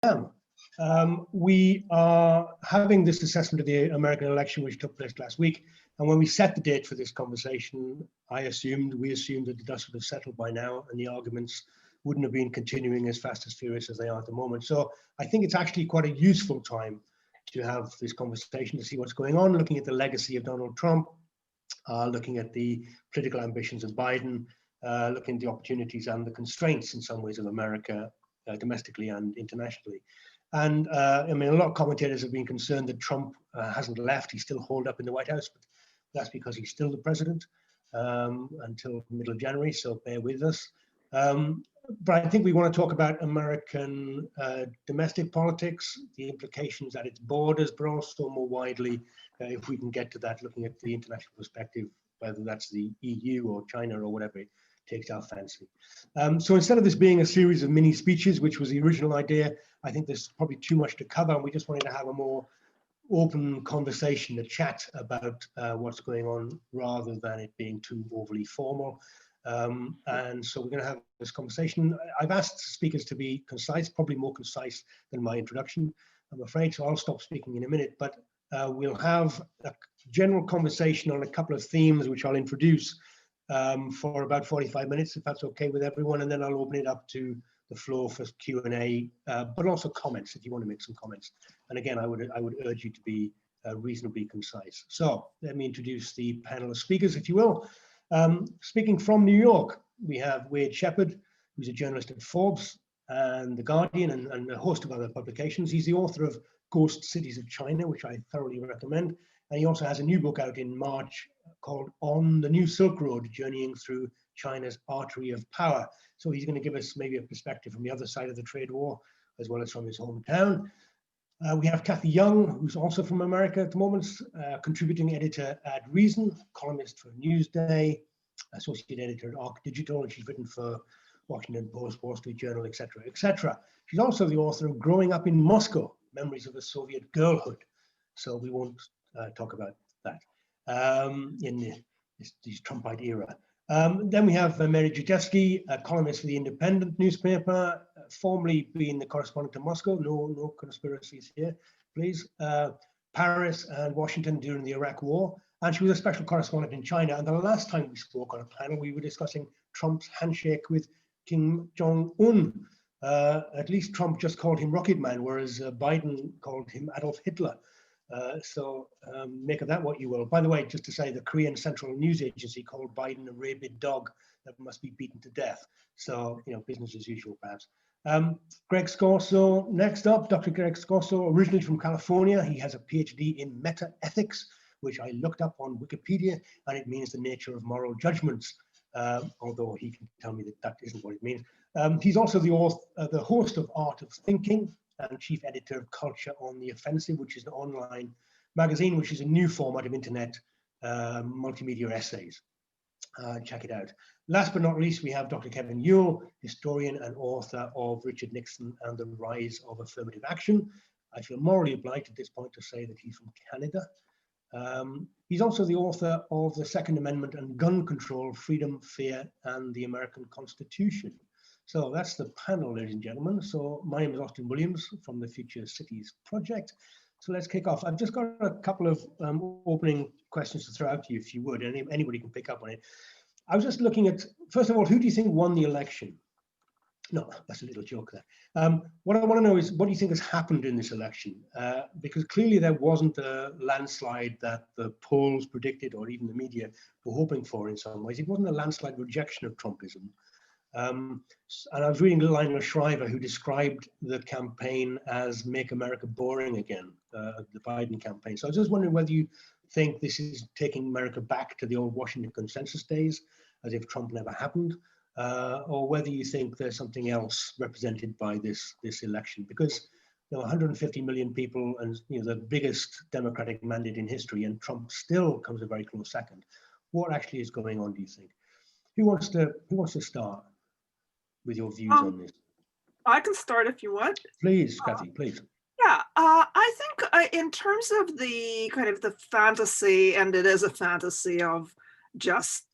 am. We are having this assessment of the American election, which took place last week. And when we set the date for this conversation, we assumed that the dust would have settled by now and the arguments wouldn't have been continuing as fast and furious as they are at the moment. So I think it's actually quite a useful time to have this conversation, to see what's going on, looking at the legacy of Donald Trump, looking at the political ambitions of Biden, looking at the opportunities and the constraints in some ways of America, domestically and internationally. And I mean, a lot of commentators have been concerned that Trump hasn't left. He's still holed up in the White House, but that's because he's still the president until middle of January, so bear with us. But I think we want to talk about American domestic politics, the implications at its borders, but also more widely, if we can get to that, looking at the international perspective, whether that's the EU or China or whatever it takes our fancy. So instead of this being a series of mini speeches, which was the original idea, I think there's probably too much to cover, and we just wanted to have a more open conversation, a chat about what's going on, rather than it being too overly formal. And so we're going to have this conversation. I've asked speakers to be concise, probably more concise than my introduction, I'm afraid, so I'll stop speaking in a minute, but we'll have a general conversation on a couple of themes, which I'll introduce for about 45 minutes, if that's okay with everyone, and then I'll open it up to the floor for Q&A, but also comments if you want to make some comments. And again, I would urge you to be reasonably concise. So let me introduce the panel of speakers, if you will. Speaking from New York, we have Wade Shepard, who's a journalist at Forbes and The Guardian and a host of other publications. He's the author of Ghost Cities of China, which I thoroughly recommend. And he also has a new book out in March called On the New Silk Road, Journeying Through China's Artery of Power. So he's going to give us maybe a perspective from the other side of the trade war, as well as from his hometown. We have Kathy Young, who's also from America at the moment, contributing editor at Reason, columnist for Newsday, associate editor at Arc Digital, and she's written for Washington Post, Wall Street Journal, etc., etc. She's also the author of Growing Up in Moscow, Memories of a Soviet Girlhood. So we won't talk about that in this Trumpite era. Then we have Mary Jutevsky, a columnist for the Independent newspaper, formerly being the correspondent to Moscow. No conspiracies here, please. Paris and Washington during the Iraq War. And she was a special correspondent in China. And the last time we spoke on a panel, we were discussing Trump's handshake with Kim Jong-un. At least Trump just called him Rocket Man, whereas Biden called him Adolf Hitler. So make of that what you will. By the way, just to say, the Korean Central News Agency called Biden a rabid dog that must be beaten to death. So, you know, business as usual, perhaps. Greg Scorso, next up, Dr. Greg Scorso, originally from California. He has a PhD in meta-ethics, which I looked up on Wikipedia, and it means the nature of moral judgments, although he can tell me that that isn't what it means. He's also the host of Art of Thinking, and chief editor of Culture on the Offensive, which is an online magazine, which is a new format of internet multimedia essays. Check it out. Last but not least, we have Dr. Kevin Yuill, historian and author of Richard Nixon and the Rise of Affirmative Action. I feel morally obliged at this point to say that he's from Canada. He's also the author of The Second Amendment and Gun Control, Freedom, Fear, and the American Constitution. So that's the panel, ladies and gentlemen. So my name is Austin Williams from the Future Cities Project. So let's kick off. I've just got a couple of opening questions to throw out to you, if you would. Anybody can pick up on it. I was just looking at, first of all, who do you think won the election? No, that's a little joke there. What I want to know is, what do you think has happened in this election? Because clearly there wasn't a landslide that the polls predicted, or even the media were hoping for in some ways. It wasn't a landslide rejection of Trumpism. And I was reading Lionel Shriver, who described the campaign as "Make America Boring Again," the Biden campaign. So I was just wondering whether you think this is taking America back to the old Washington consensus days, as if Trump never happened, or whether you think there's something else represented by this election. Because 150 million people, and the biggest Democratic mandate in history, and Trump still comes a very close second. What actually is going on, do you think? Who wants to start with your views on this? I can start if you want. Please, Kathy, please. Yeah, I think in terms of the kind of the fantasy, and it is a fantasy of just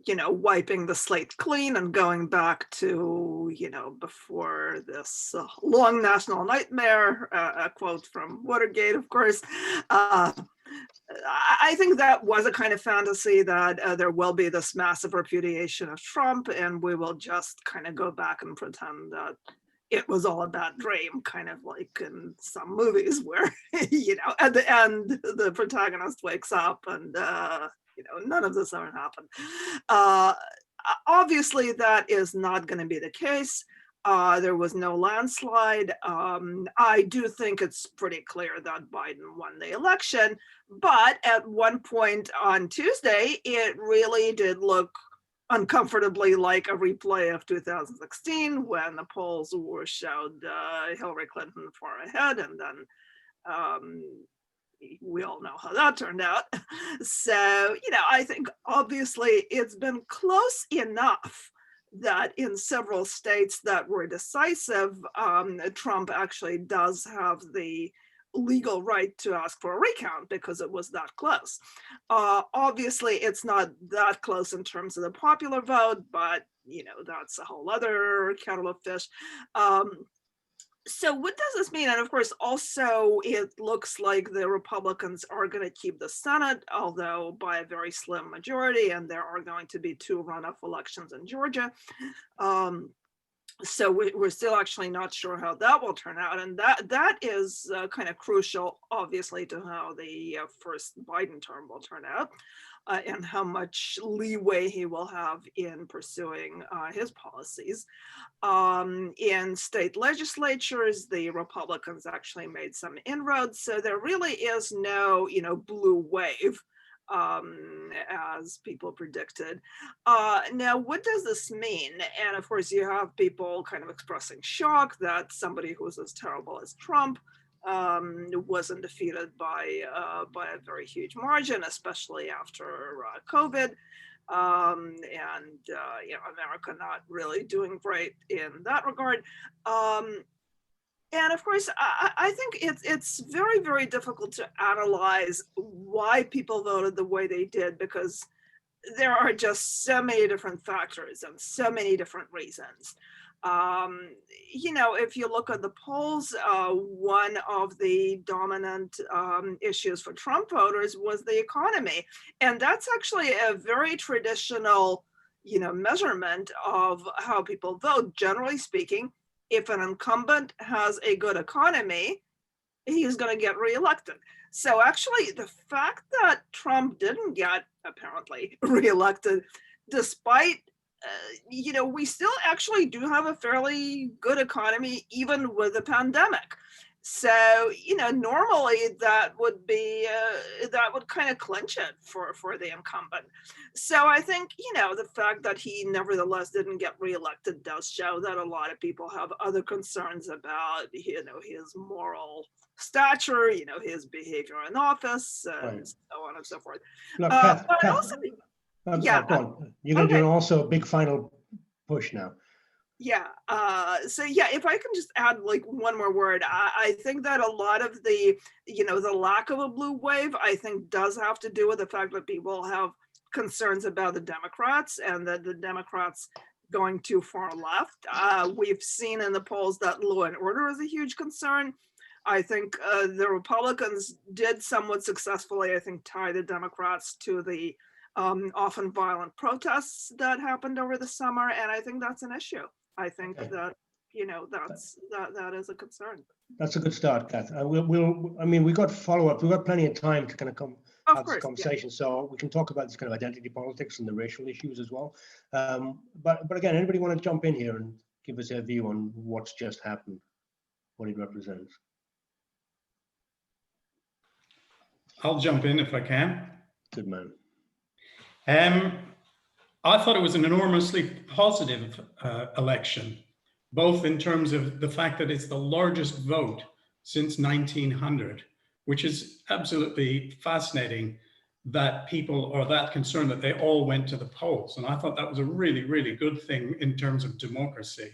wiping the slate clean and going back to, before this long national nightmare, a quote from Watergate, of course. I think that was a kind of fantasy that there will be this massive repudiation of Trump and we will just kind of go back and pretend that it was all a bad dream, kind of like in some movies where, at the end, the protagonist wakes up and, none of this ever happened. Obviously, that is not going to be the case. There was no landslide. I do think it's pretty clear that Biden won the election, but at one point on Tuesday, it really did look uncomfortably like a replay of 2016 when the polls showed Hillary Clinton far ahead, and then we all know how that turned out. So, I think obviously it's been close enough that in several states that were decisive, Trump actually does have the legal right to ask for a recount because it was that close. Obviously, it's not that close in terms of the popular vote, but that's a whole other kettle of fish. So what does this mean? And of course, also, it looks like the Republicans are going to keep the Senate, although by a very slim majority, and there are going to be 2 runoff elections in Georgia. So we're still actually not sure how that will turn out. And that is kind of crucial, obviously, to how the first Biden term will turn out and how much leeway he will have in pursuing his policies. In state legislatures, the Republicans actually made some inroads. So there really is no, blue wave as people predicted. Now, what does this mean? And of course, you have people kind of expressing shock that somebody who was as terrible as Trump wasn't defeated by a very huge margin, especially after COVID. America not really doing great in that regard. And of course, I think it's very, very difficult to analyze why people voted the way they did, because there are just so many different factors and so many different reasons. If you look at the polls, one of the dominant issues for Trump voters was the economy. And that's actually a very traditional, measurement of how people vote. Generally speaking, if an incumbent has a good economy, he's going to get reelected. So actually, the fact that Trump didn't get, apparently, reelected, despite, we still actually do have a fairly good economy, even with the pandemic. So, normally that would be, that would kind of clinch it for the incumbent. So I think, the fact that he nevertheless didn't get reelected does show that a lot of people have other concerns about, his moral stature, his behavior in office, and Right. so on and so forth. Look, But Kath, also, go on. You're going to okay. do also a big final push now. Yeah. If I can just add like one more word, I think that a lot of the, the lack of a blue wave, I think does have to do with the fact that people have concerns about the Democrats and that the Democrats going too far left. We've seen in the polls that law and order is a huge concern. I think the Republicans did somewhat successfully, I think, tie the Democrats to the often violent protests that happened over the summer. And I think that's an issue. I think that, that is a concern. That's a good start, Kath. We got follow-up. We've got plenty of time to kind of have this conversation. Yeah. So we can talk about this kind of identity politics and the racial issues as well. But again, anybody want to jump in here and give us their view on what's just happened, what it represents? I'll jump in if I can. Good man. I thought it was an enormously positive election, both in terms of the fact that it's the largest vote since 1900, which is absolutely fascinating that people are that concerned that they all went to the polls. And I thought that was a really, really good thing in terms of democracy.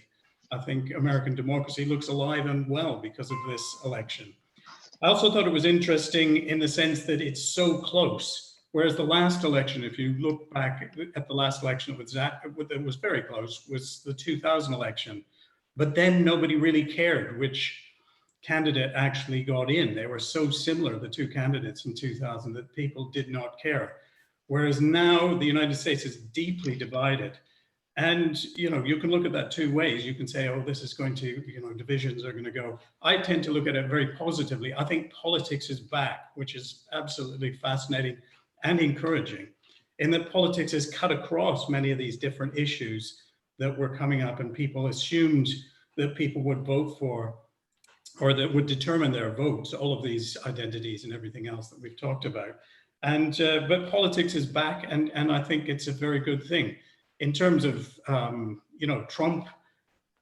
I think American democracy looks alive and well because of this election. I also thought it was interesting in the sense that it's so close. Whereas the last election, if you look back at the last election, it was very close, was the 2000 election. But then nobody really cared which candidate actually got in. They were so similar, the two candidates in 2000, that people did not care. Whereas now the United States is deeply divided. And, you know, you can look at that two ways. You can say, oh, this is going to, you know, divisions are going to go. I tend to look at it very positively. I think politics is back, which is absolutely fascinating and encouraging, in that politics has cut across many of these different issues that were coming up, and people assumed that people would vote for, or that would determine their votes, all of these identities and everything else that we've talked about. And but politics is back, and I think it's a very good thing. In terms of, you know, Trump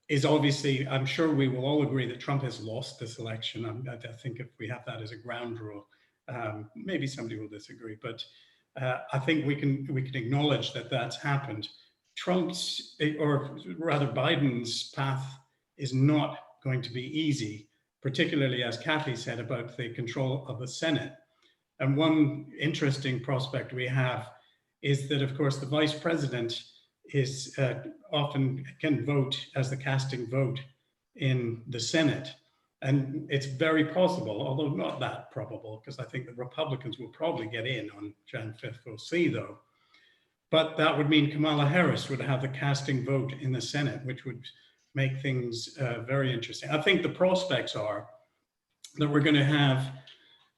is obviously, I'm sure we will all agree that Trump has lost this election. I think if we have that as a ground rule, maybe somebody will disagree, but I think we can acknowledge that that's happened. Trump's, or rather Biden's path is not going to be easy, particularly as Kathy said about the control of the Senate. And one interesting prospect we have is that, of course, the vice president is often can vote as the casting vote in the Senate. And it's very possible, although not that probable, because I think the Republicans will probably get in on Jan 5th, we'll see though. But that would mean Kamala Harris would have the casting vote in the Senate, which would make things very interesting. I think the prospects are that we're going to have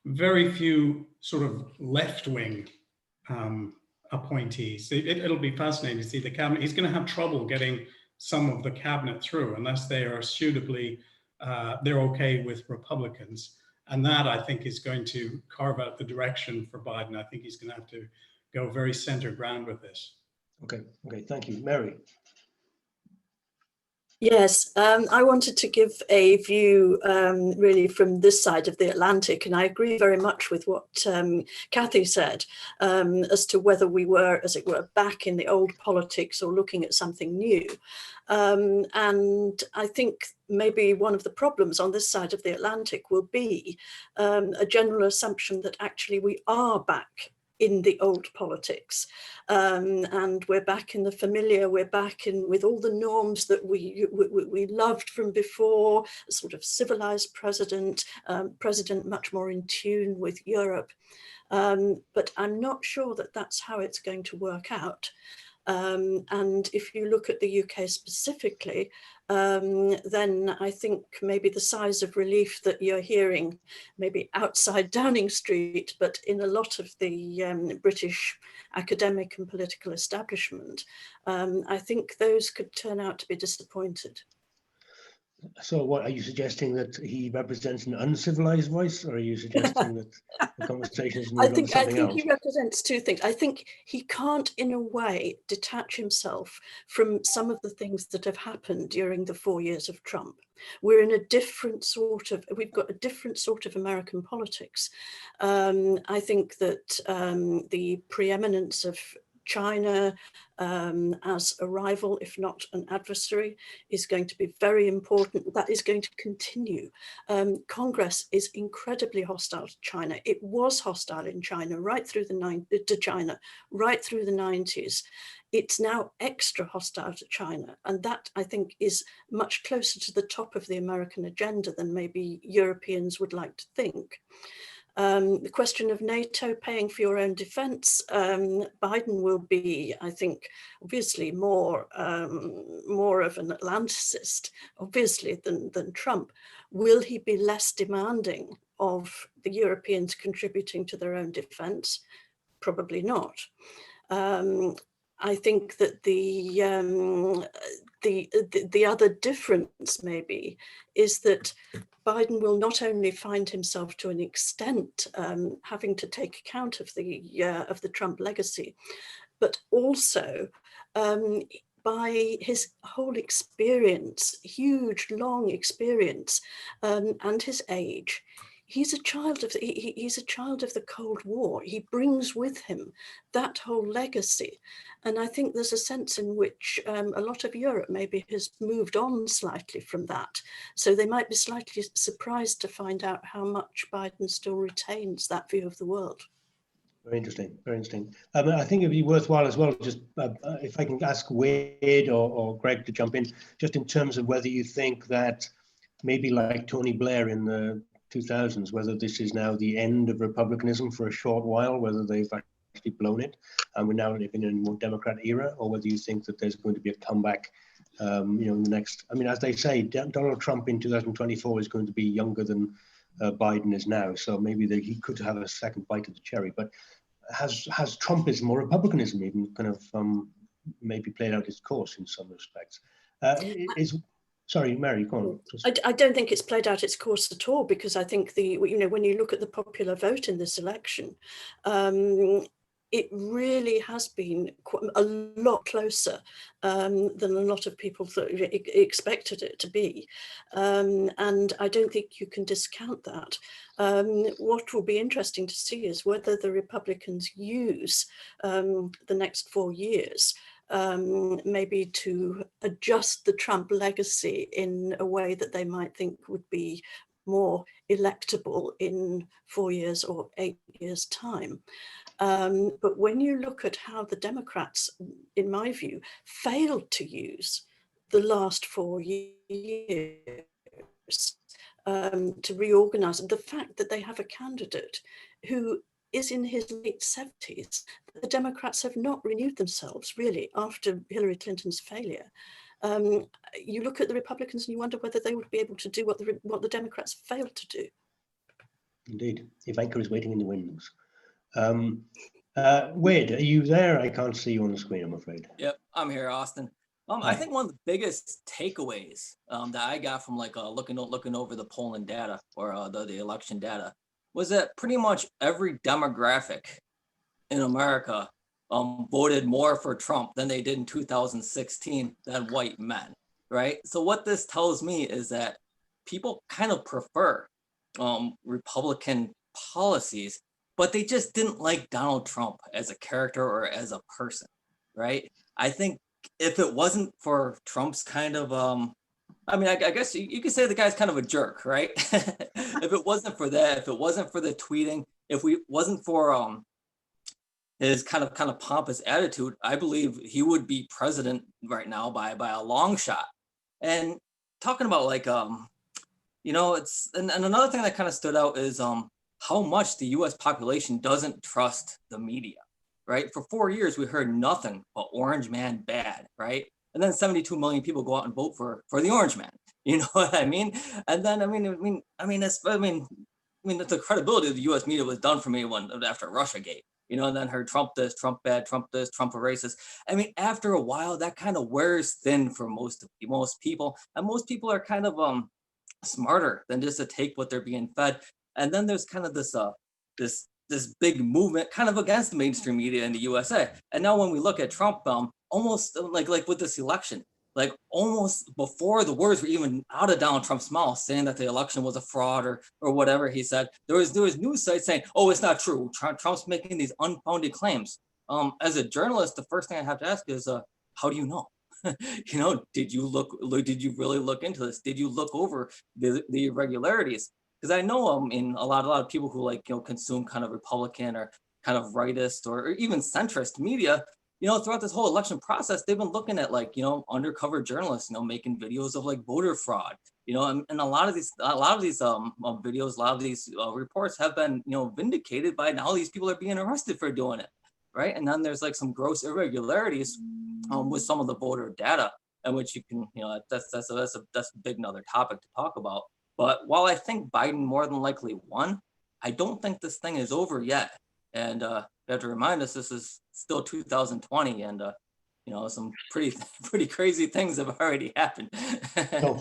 very few sort of left-wing appointees. It'll be fascinating to see the cabinet. He's going to have trouble getting some of the cabinet through unless they are suitably, they're okay with Republicans. And that, I think, is going to carve out the direction for Biden. I think he's going to have to go very center ground with this. Okay, thank you. Mary. Yes, I wanted to give a view really from this side of the Atlantic, and I agree very much with what Kathy said as to whether we were, as it were, back in the old politics or looking at something new. And I think maybe one of the problems on this side of the Atlantic will be a general assumption that actually we are back in the old politics, and we're back in the familiar, we're back in with all the norms that we loved from before, a sort of civilized president, president much more in tune with Europe. But I'm not sure that that's how it's going to work out. And if you look at the UK specifically, then I think maybe the size of relief that you're hearing, maybe outside Downing Street, but in a lot of the British academic and political establishment, I think those could turn out to be disappointed. So what, are you suggesting that he represents an uncivilized voice, or are you suggesting that the conversation is moving on to something else? He represents two things. I think he can't, in a way, detach himself from some of the things that have happened during the 4 years of Trump. We're in a different sort of, we've got a different sort of American politics. I think that the preeminence of China as a rival, if not an adversary, is going to be very important. That is going to continue. Congress is incredibly hostile to China. It was hostile in China right through the 90s. It's now extra hostile to China, and that, I think, is much closer to the top of the American agenda than maybe Europeans would like to think. The question of NATO paying for your own defense, Biden will be, I think, obviously more of an Atlanticist, obviously, than Trump. Will he be less demanding of the Europeans contributing to their own defense? Probably not. I think that the other difference maybe is that Biden will not only find himself to an extent having to take account of the Trump legacy, but also by his whole experience, huge, long experience, and his age. He's a child of the Cold War. He brings with him that whole legacy. And I think there's a sense in which a lot of Europe maybe has moved on slightly from that. So they might be slightly surprised to find out how much Biden still retains that view of the world. Very interesting, very interesting. I think it'd be worthwhile as well, just if I can ask Wade or Greg to jump in, just in terms of whether you think that maybe like Tony Blair in the 2000s, whether this is now the end of republicanism for a short while, whether they've actually blown it, and we're now living in a more Democrat era, or whether you think that there's going to be a comeback, in the next, I mean, as they say, Donald Trump in 2024 is going to be younger than Biden is now, so maybe he could have a second bite of the cherry. But has Trumpism or republicanism even kind of maybe played out its course in some respects? Sorry, Mary, go on. I don't think it's played out its course at all, because I think when you look at the popular vote in this election, it really has been a lot closer than a lot of people expected it to be. And I don't think you can discount that. What will be interesting to see is whether the Republicans use the next 4 years maybe to adjust the Trump legacy in a way that they might think would be more electable in 4 years or 8 years' time. But when you look at how the Democrats, in my view, failed to use the last 4 years to reorganize, and the fact that they have a candidate who is in his late 70s, the Democrats have not renewed themselves really after Hillary Clinton's failure. You look at the Republicans and you wonder whether they would be able to do what the Democrats failed to do. Indeed, Ivanka is waiting in the wings. Wade, are you there? I can't see you on the screen, I'm afraid. Yep, I'm here, Austin. I think one of the biggest takeaways that I got from looking over the polling data or the election data was that pretty much every demographic in America voted more for Trump than they did in 2016 than white men, right? So what this tells me is that people kind of prefer Republican policies, but they just didn't like Donald Trump as a character or as a person, right? I think if it wasn't for Trump's kind of, I guess you could say the guy's kind of a jerk, right? If it wasn't for that, if it wasn't for the tweeting, if we wasn't for his kind of pompous attitude, I believe he would be president right now by a long shot. And talking about it's and another thing that kind of stood out is how much the U.S. population doesn't trust the media, right? For 4 years, we heard nothing but Orange Man bad, right? And then 72 million people go out and vote for the Orange Man. You know what I mean? And then the credibility of the U.S. media was done for me after Russiagate. And then heard Trump this, Trump bad, Trump this, Trump a racist. After a while, that kind of wears thin for most people, and most people are kind of smarter than just to take what they're being fed. And then there's kind of this big movement kind of against the mainstream media in the USA. And now when we look at Trump, almost like with this election, like almost before the words were even out of Donald Trump's mouth saying that the election was a fraud or whatever he said, there was news sites saying, oh, it's not true. Trump's making these unfounded claims. As a journalist, the first thing I have to ask is, how do you know? Did you really look into this? Did you look over the irregularities? Because I know a lot of people who consume kind of Republican or kind of rightist or even centrist media, throughout this whole election process, they've been looking at undercover journalists, making videos of voter fraud, and a lot of these videos, a lot of these reports have been, vindicated by now these people are being arrested for doing it, right? And then there's some gross irregularities with some of the voter data, and which you can, that's a big another topic to talk about. But while I think Biden more than likely won, I don't think this thing is over yet. And you have to remind us, this is still 2020, and some pretty crazy things have already happened.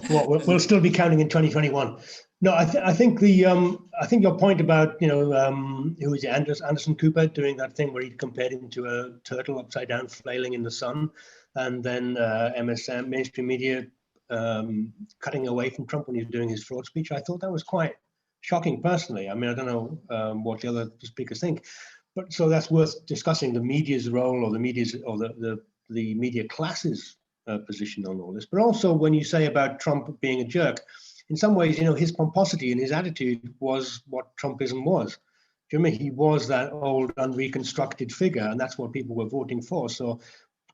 We'll still be counting in 2021. No, I think your point about who is it, Anderson Cooper doing that thing where he compared him to a turtle upside down flailing in the sun, and then MSM mainstream media cutting away from Trump when he was doing his fraud speech. I thought that was quite shocking personally. I don't know what the other speakers think, but so that's worth discussing the media's role or the media class's position on all this. But also when you say about Trump being a jerk, in some ways, his pomposity and his attitude was what Trumpism was. Jimmy, he was that old unreconstructed figure, and that's what people were voting for. So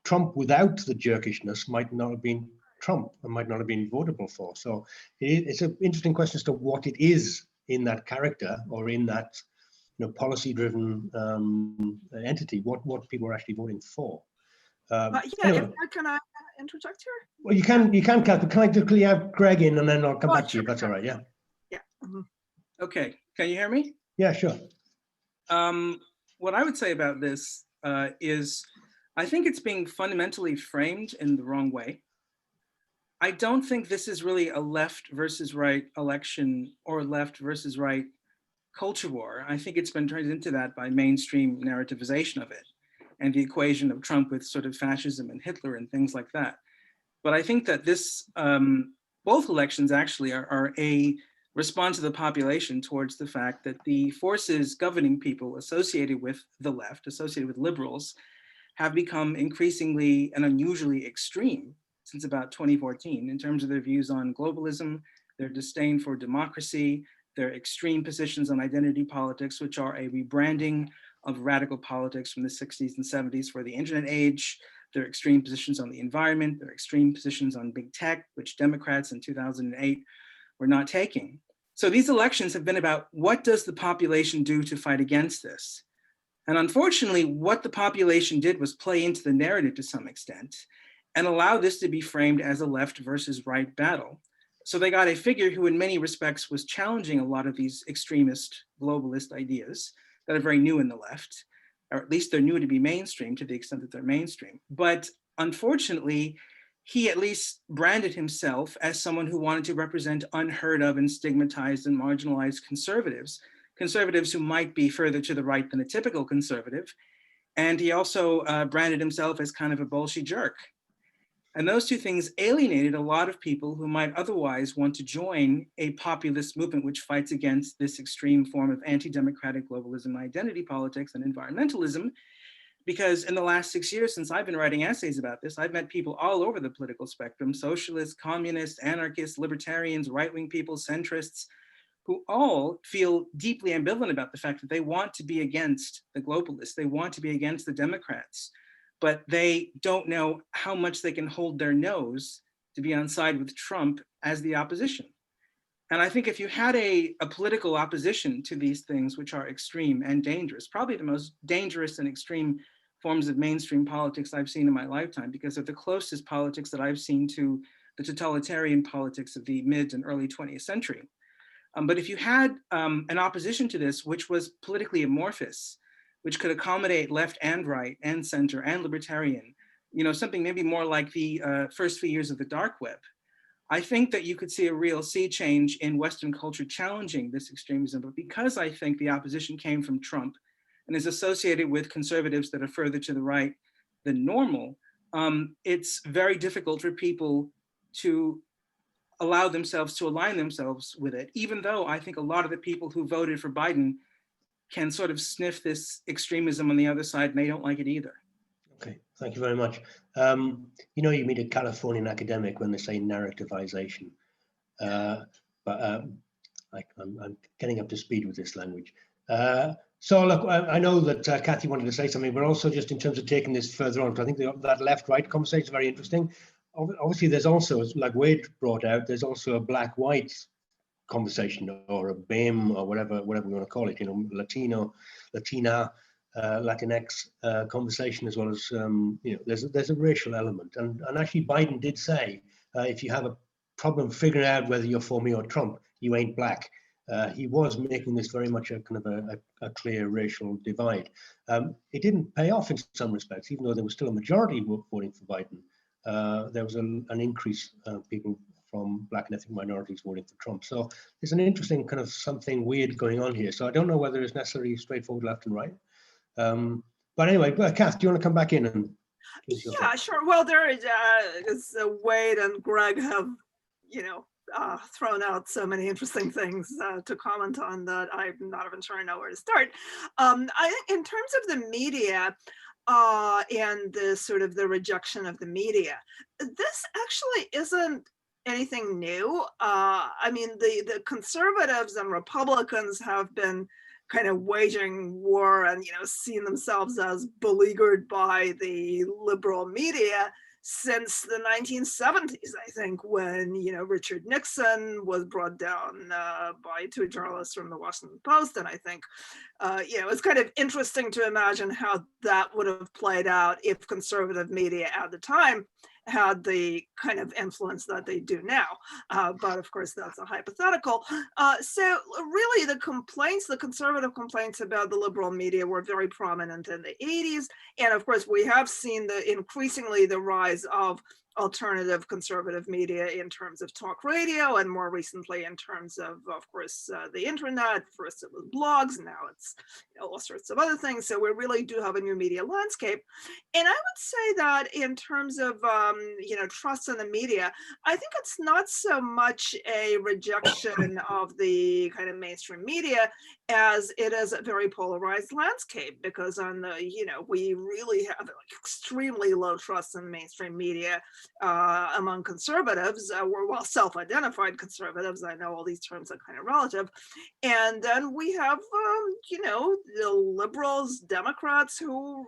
Trump without the jerkishness might not have been Trump and might not have been votable for. So it's an interesting question as to what it is in that character or in that policy-driven entity, what people are actually voting for. Anyway. Can I interject here? Well, you can, Kath, but can I quickly have Greg in and then I'll come back to you if that's all right, yeah? Yeah. Mm-hmm. Okay, can you hear me? Yeah, sure. What I would say about this is I think it's being fundamentally framed in the wrong way. I don't think this is really a left versus right election or left versus right culture war. I think it's been turned into that by mainstream narrativization of it and the equation of Trump with sort of fascism and Hitler and things like that. But I think that this, both elections actually are a response to the population towards the fact that the forces governing people associated with the left, associated with liberals, have become increasingly and unusually extreme since about 2014 in terms of their views on globalism, their disdain for democracy, their extreme positions on identity politics, which are a rebranding of radical politics from the 60s and 70s for the internet age, their extreme positions on the environment, their extreme positions on big tech, which Democrats in 2008 were not taking. So these elections have been about what does the population do to fight against this? And unfortunately, what the population did was play into the narrative to some extent and allow this to be framed as a left versus right battle. So they got a figure who in many respects was challenging a lot of these extremist globalist ideas that are very new in the left, or at least they're new to be mainstream to the extent that they're mainstream. But unfortunately, he at least branded himself as someone who wanted to represent unheard of and stigmatized and marginalized conservatives who might be further to the right than a typical conservative. And he also branded himself as kind of a bolshy jerk. And those two things alienated a lot of people who might otherwise want to join a populist movement which fights against this extreme form of anti-democratic globalism, identity politics, and environmentalism. Because in the last 6 years, since I've been writing essays about this, I've met people all over the political spectrum, socialists, communists, anarchists, libertarians, right-wing people, centrists, who all feel deeply ambivalent about the fact that they want to be against the globalists, they want to be against the Democrats, but they don't know how much they can hold their nose to be on side with Trump as the opposition. And I think if you had a political opposition to these things, which are extreme and dangerous, probably the most dangerous and extreme forms of mainstream politics I've seen in my lifetime, because they're the closest politics that I've seen to the totalitarian politics of the mid and early 20th century. But if you had an opposition to this, which was politically amorphous, which could accommodate left and right and center and libertarian, something maybe more like the first few years of the dark web, I think that you could see a real sea change in Western culture challenging this extremism. But because I think the opposition came from Trump and is associated with conservatives that are further to the right than normal, it's very difficult for people to allow themselves to align themselves with it, even though I think a lot of the people who voted for Biden can sort of sniff this extremism on the other side and they don't like it either. Okay, thank you very much. You meet a Californian academic when they say narrativization, but I'm getting up to speed with this language. So look, I know that Kathy wanted to say something, but also just in terms of taking this further on, because I think that left-right conversation is very interesting. Obviously, there's also, like Wade brought out, there's also a black-white conversation or a BAME or whatever we want to call it, Latino, Latina, Latinx conversation, as well as there's a racial element, and actually Biden did say if you have a problem figuring out whether you're for me or Trump, you ain't black. He was making this very much a kind of a clear racial divide. It didn't pay off in some respects, even though there was still a majority voting for Biden. There was an increase of people from black and ethnic minorities voting for Trump. So there's an interesting kind of something weird going on here. So I don't know whether it's necessarily straightforward left and right. But anyway, Kath, do you want to come back in and? Yeah, sure. Well, there is Wade and Greg have, thrown out so many interesting things to comment on that I'm not even sure I know where to start. I think in terms of the media and the sort of the rejection of the media, this actually isn't anything new. I mean, the conservatives and Republicans have been kind of waging war and, seeing themselves as beleaguered by the liberal media since the 1970s, I think, when, Richard Nixon was brought down by two journalists from the Washington Post. And I think, it's kind of interesting to imagine how that would have played out if conservative media at the time had the kind of influence that they do now. But of course, that's a hypothetical. So really the conservative complaints about the liberal media were very prominent in the 80s. And of course, we have seen increasingly the rise of alternative conservative media in terms of talk radio, and more recently in terms of course, the internet. First it was blogs, now it's all sorts of other things. So we really do have a new media landscape. And I would say that in terms of, trust in the media, I think it's not so much a rejection of the kind of mainstream media as it is a very polarized landscape, because we really have extremely low trust in mainstream media among conservatives, well, self-identified conservatives. I know all these terms are kind of relative. And then we have, the liberals, Democrats, who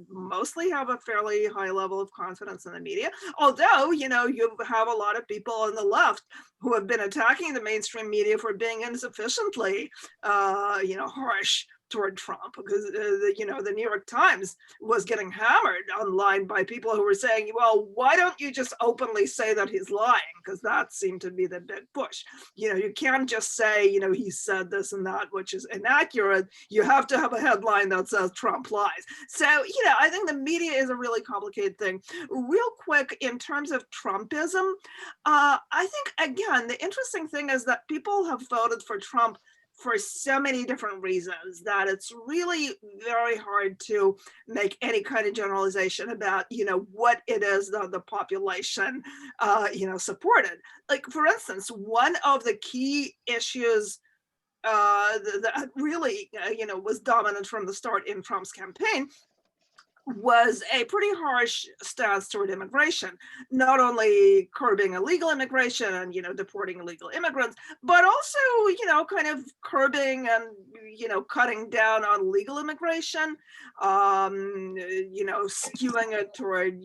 mostly have a fairly high level of confidence in the media. Although, you have a lot of people on the left who have been attacking the mainstream media for being insufficiently, harsh toward Trump, because the New York Times was getting hammered online by people who were saying, well, why don't you just openly say that he's lying? Because that seemed to be the big push. You can't just say, he said this and that, which is inaccurate. You have to have a headline that says Trump lies. So, I think the media is a really complicated thing. Real quick, in terms of Trumpism, I think, again, the interesting thing is that people have voted for Trump for so many different reasons that it's really very hard to make any kind of generalization about, what it is that the population, supported. Like, for instance, one of the key issues that really, was dominant from the start in Trump's campaign was a pretty harsh stance toward immigration, not only curbing illegal immigration and, deporting illegal immigrants, but also, kind of curbing and, cutting down on legal immigration, skewing it toward,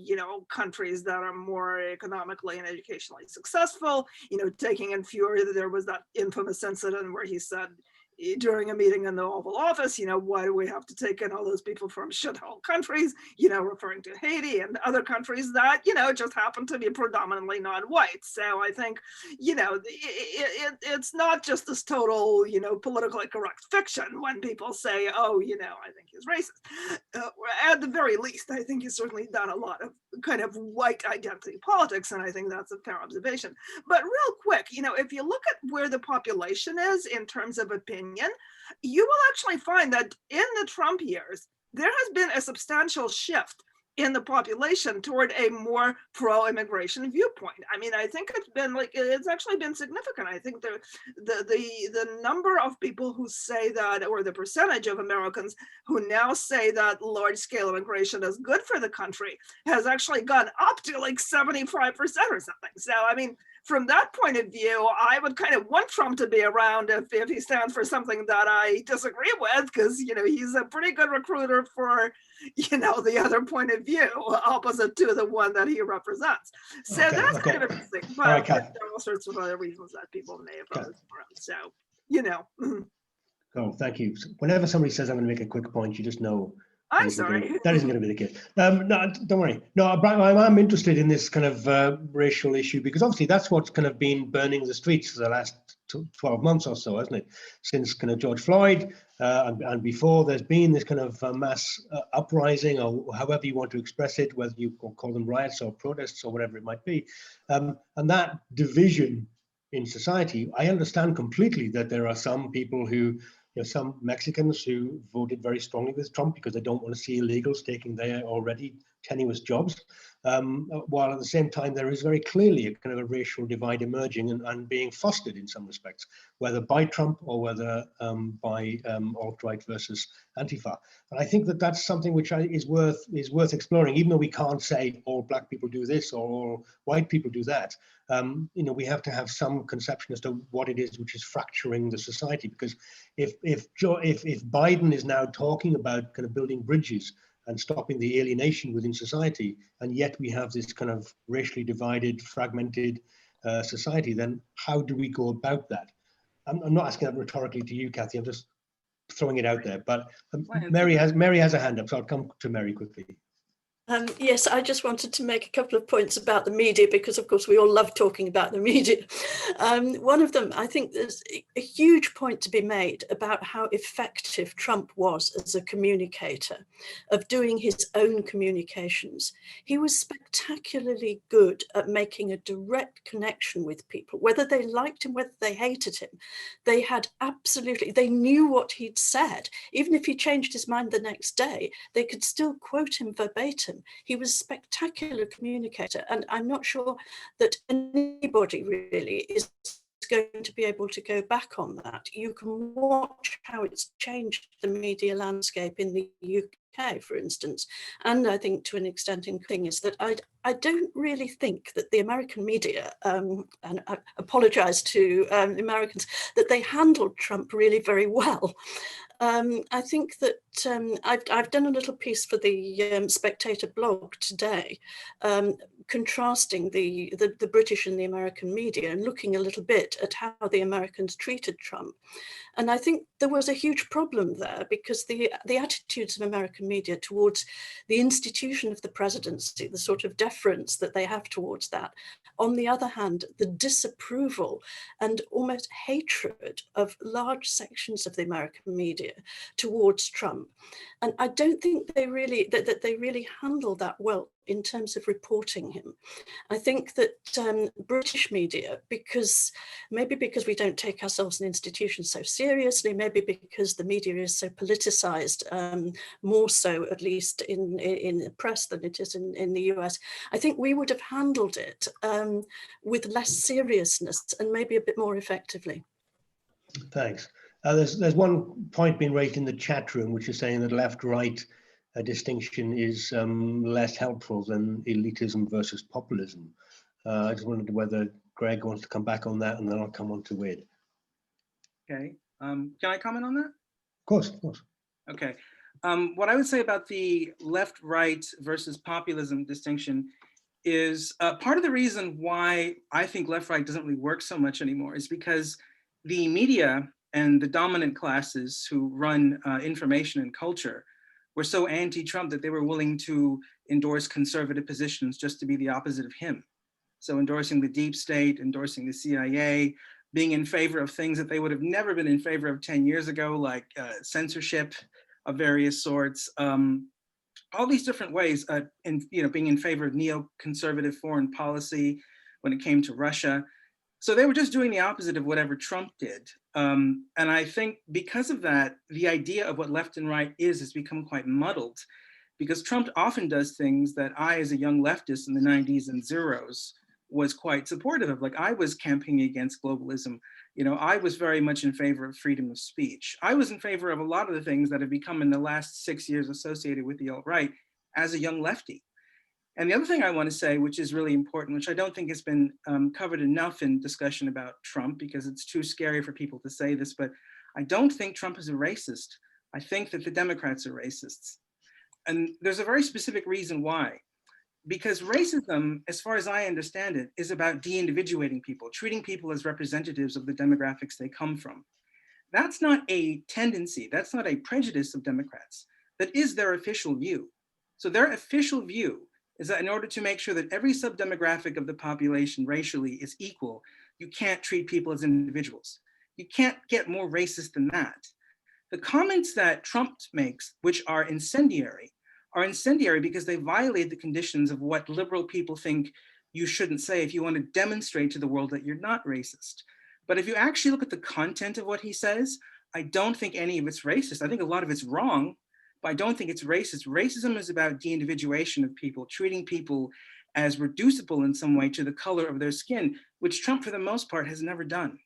countries that are more economically and educationally successful, taking in fewer. There was that infamous incident where he said, during a meeting in the Oval Office, why do we have to take in all those people from shithole countries, referring to Haiti and other countries that, just happen to be predominantly non-white. So I think, it's not just this total, politically correct fiction when people say, oh, I think he's racist. At the very least, I think he's certainly done a lot of kind of white identity politics, and I think that's a fair observation. But real quick, if you look at where the population is in terms of opinion, you will actually find that in the Trump years, there has been a substantial shift in the population toward a more pro-immigration viewpoint. I mean, I think it's actually been significant. I think the number of people who say that, or the percentage of Americans who now say that large-scale immigration is good for the country, has actually gone up to like 75% or something. So, I mean, from that point of view, I would kind of want Trump to be around if he stands for something that I disagree with, because, he's a pretty good recruiter for, the other point of view, opposite to the one that he represents. So that's kind of interesting. But there are all sorts of other reasons that people may have voted for him. So, Oh, thank you. Whenever somebody says I'm going to make a quick point, you just know I'm sorry. That isn't going to be the case. No, don't worry. No, I'm interested in this kind of racial issue, because obviously that's what's kind of been burning the streets for the last 12 months or so, hasn't it? Since kind of George Floyd and before, there's been this kind of mass uprising, or however you want to express it, whether you call them riots or protests or whatever it might be. And that division in society, I understand completely that there are some people who, some Mexicans who voted very strongly with Trump because they don't want to see illegals taking their already tenuous jobs, while at the same time there is very clearly a kind of a racial divide emerging and being fostered in some respects, whether by Trump or whether by alt-right versus Antifa. And I think that that's something which is worth exploring, even though we can't say all black people do this or all white people do that. You know, we have to have some conception as to what it is which is fracturing the society. Because if Biden is now talking about kind of building bridges and stopping the alienation within society, and yet we have this kind of racially divided, fragmented society, then how do we go about that? I'm not asking that rhetorically to you, Kathy. I'm just throwing it out there. But Mary has a hand up, so I'll come to Mary quickly. Yes, I just wanted to make a couple of points about the media, because of course we all love talking about the media. One of them, I think there's a huge point to be made about how effective Trump was as a communicator, of doing his own communications. He was spectacularly good at making a direct connection with people, whether they liked him, whether they hated him. They knew what he'd said. Even if he changed his mind the next day, they could still quote him verbatim. He was a spectacular communicator, and I'm not sure that anybody really is going to be able to go back on that. You can watch how it's changed the media landscape in the UK, for instance, and I think to an extent in thing is that I don't really think that the American media, and I apologize to Americans, that they handled Trump really very well. I think that I've done a little piece for the Spectator blog today, contrasting the British and the American media and looking a little bit at how the Americans treated Trump. And I think there was a huge problem there, because the attitudes of American media towards the institution of the presidency, the sort of deference that they have towards that, on the other hand, the disapproval and almost hatred of large sections of the American media towards Trump. And I don't think they really handle that well in terms of reporting him. I think that British media, maybe because we don't take ourselves and institutions so seriously, maybe because the media is so politicized, more so at least in the press than it is in the US, I think we would have handled it with less seriousness and maybe a bit more effectively. Thanks. There's one point being raised in the chat room, which is saying that left-right distinction is less helpful than elitism versus populism. I just wondered whether Greg wants to come back on that, and then I'll come on to Whit. Okay, can I comment on that? Of course, of course. Okay, what I would say about the left-right versus populism distinction is part of the reason why I think left-right doesn't really work so much anymore is because the media and the dominant classes who run information and culture were so anti-Trump that they were willing to endorse conservative positions just to be the opposite of him. So endorsing the deep state, endorsing the CIA, being in favor of things that they would have never been in favor of 10 years ago, like censorship of various sorts, all these different ways, and being in favor of neoconservative foreign policy when it came to Russia. So they were just doing the opposite of whatever Trump did. And I think because of that, the idea of what left and right has become quite muddled, because Trump often does things that I, as a young leftist in the 90s and zeros, was quite supportive of. Like, I was campaigning against globalism. I was very much in favor of freedom of speech. I was in favor of a lot of the things that have become in the last 6 years associated with the alt-right as a young lefty. And the other thing I want to say, which is really important, which I don't think has been covered enough in discussion about Trump, because it's too scary for people to say this, but I don't think Trump is a racist. I think that the Democrats are racists. And there's a very specific reason why. Because racism, as far as I understand it, is about de-individuating people, treating people as representatives of the demographics they come from. That's not a tendency, that's not a prejudice of Democrats. That is their official view. So their official view is that in order to make sure that every sub-demographic of the population racially is equal, you can't treat people as individuals. You can't get more racist than that. The comments that Trump makes, which are incendiary because they violate the conditions of what liberal people think you shouldn't say if you want to demonstrate to the world that you're not racist. But if you actually look at the content of what he says, I don't think any of it's racist. I think a lot of it's wrong, but I don't think it's racist. Racism is about de-individuation of people, treating people as reducible in some way to the color of their skin, which Trump, for the most part, has never done.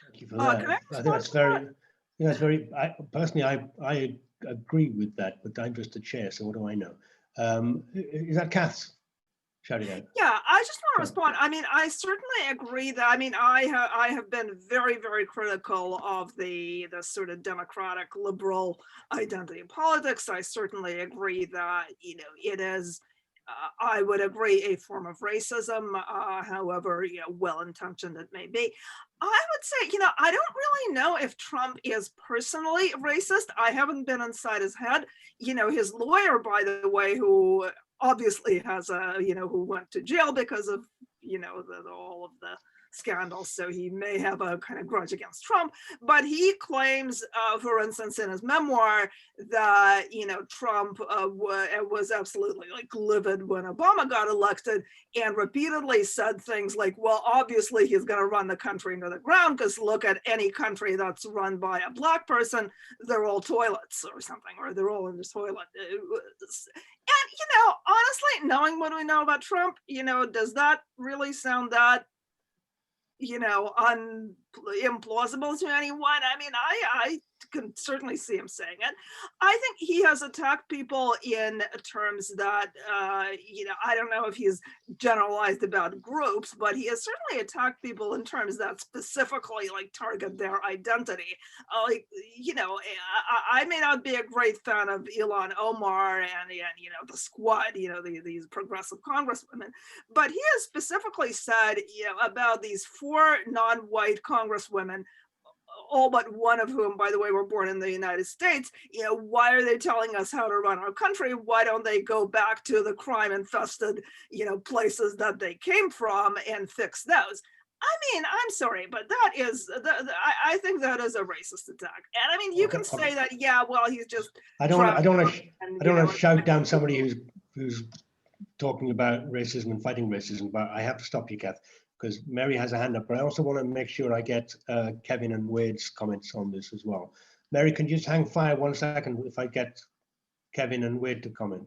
Thank you for that. Can I I think that's respond to very, yeah, it's very, personally, I agree with that, but I'm just a chair, so what do I know? Is that Kath's shouting out? Yeah, I just want to Sure. respond. I mean, I certainly agree that, I mean, I have been very, very critical of the sort of democratic liberal identity politics. I certainly agree that, you know, it is, I would agree, a form of racism, however, you know, well-intentioned it may be. I would say, you know, I don't really know if Trump is personally racist. I haven't been inside his head. You know, his lawyer, by the way, who obviously has a, you know, who went to jail because of, you know, all of the scandals. So he may have a kind of grudge against Trump, but he claims, for instance, in his memoir that, you know, Trump was absolutely like livid when Obama got elected and repeatedly said things like, well, obviously he's going to run the country into the ground because look at any country that's run by a black person, they're all toilets or something, or they're all in the toilet. And, you know, honestly, knowing what we know about Trump, you know, does that really sound that, you know, implausible to anyone? I mean, I can certainly see him saying it. I think he has attacked people in terms that, you know, I don't know if he's generalized about groups, but he has certainly attacked people in terms that specifically like target their identity. Like, you know, I may not be a great fan of Ilhan Omar and you know, the squad, you know, these progressive congresswomen, but he has specifically said, you know, about these 4 non-white congresswomen, all but one of whom, by the way, were born in the United States, you know, why are they telling us how to run our country? Why don't they go back to the crime infested, you know, places that they came from and fix those? I mean, I'm sorry, but that is, I think that is a racist attack. And I mean, you can say that, yeah, well, he's just. I don't want to shout down somebody who's talking about racism and fighting racism, but I have to stop you, Kath, because Mary has a hand up, but I also want to make sure I get Kevin and Wade's comments on this as well. Mary, can you just hang fire 1 second if I get Kevin and Wade to comment?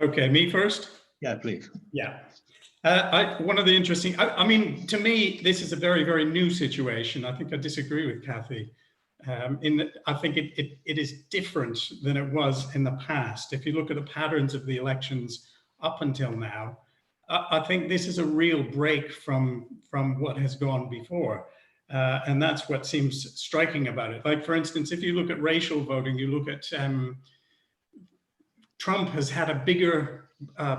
Okay, me first? Yeah, please. Yeah. One of the interesting, I mean, to me, this is a very, very new situation. I think I disagree with Kathy. I think it is different than it was in the past. If you look at the patterns of the elections up until now, I think this is a real break from what has gone before. And that's what seems striking about it. Like, for instance, if you look at racial voting, you look at Trump has had a bigger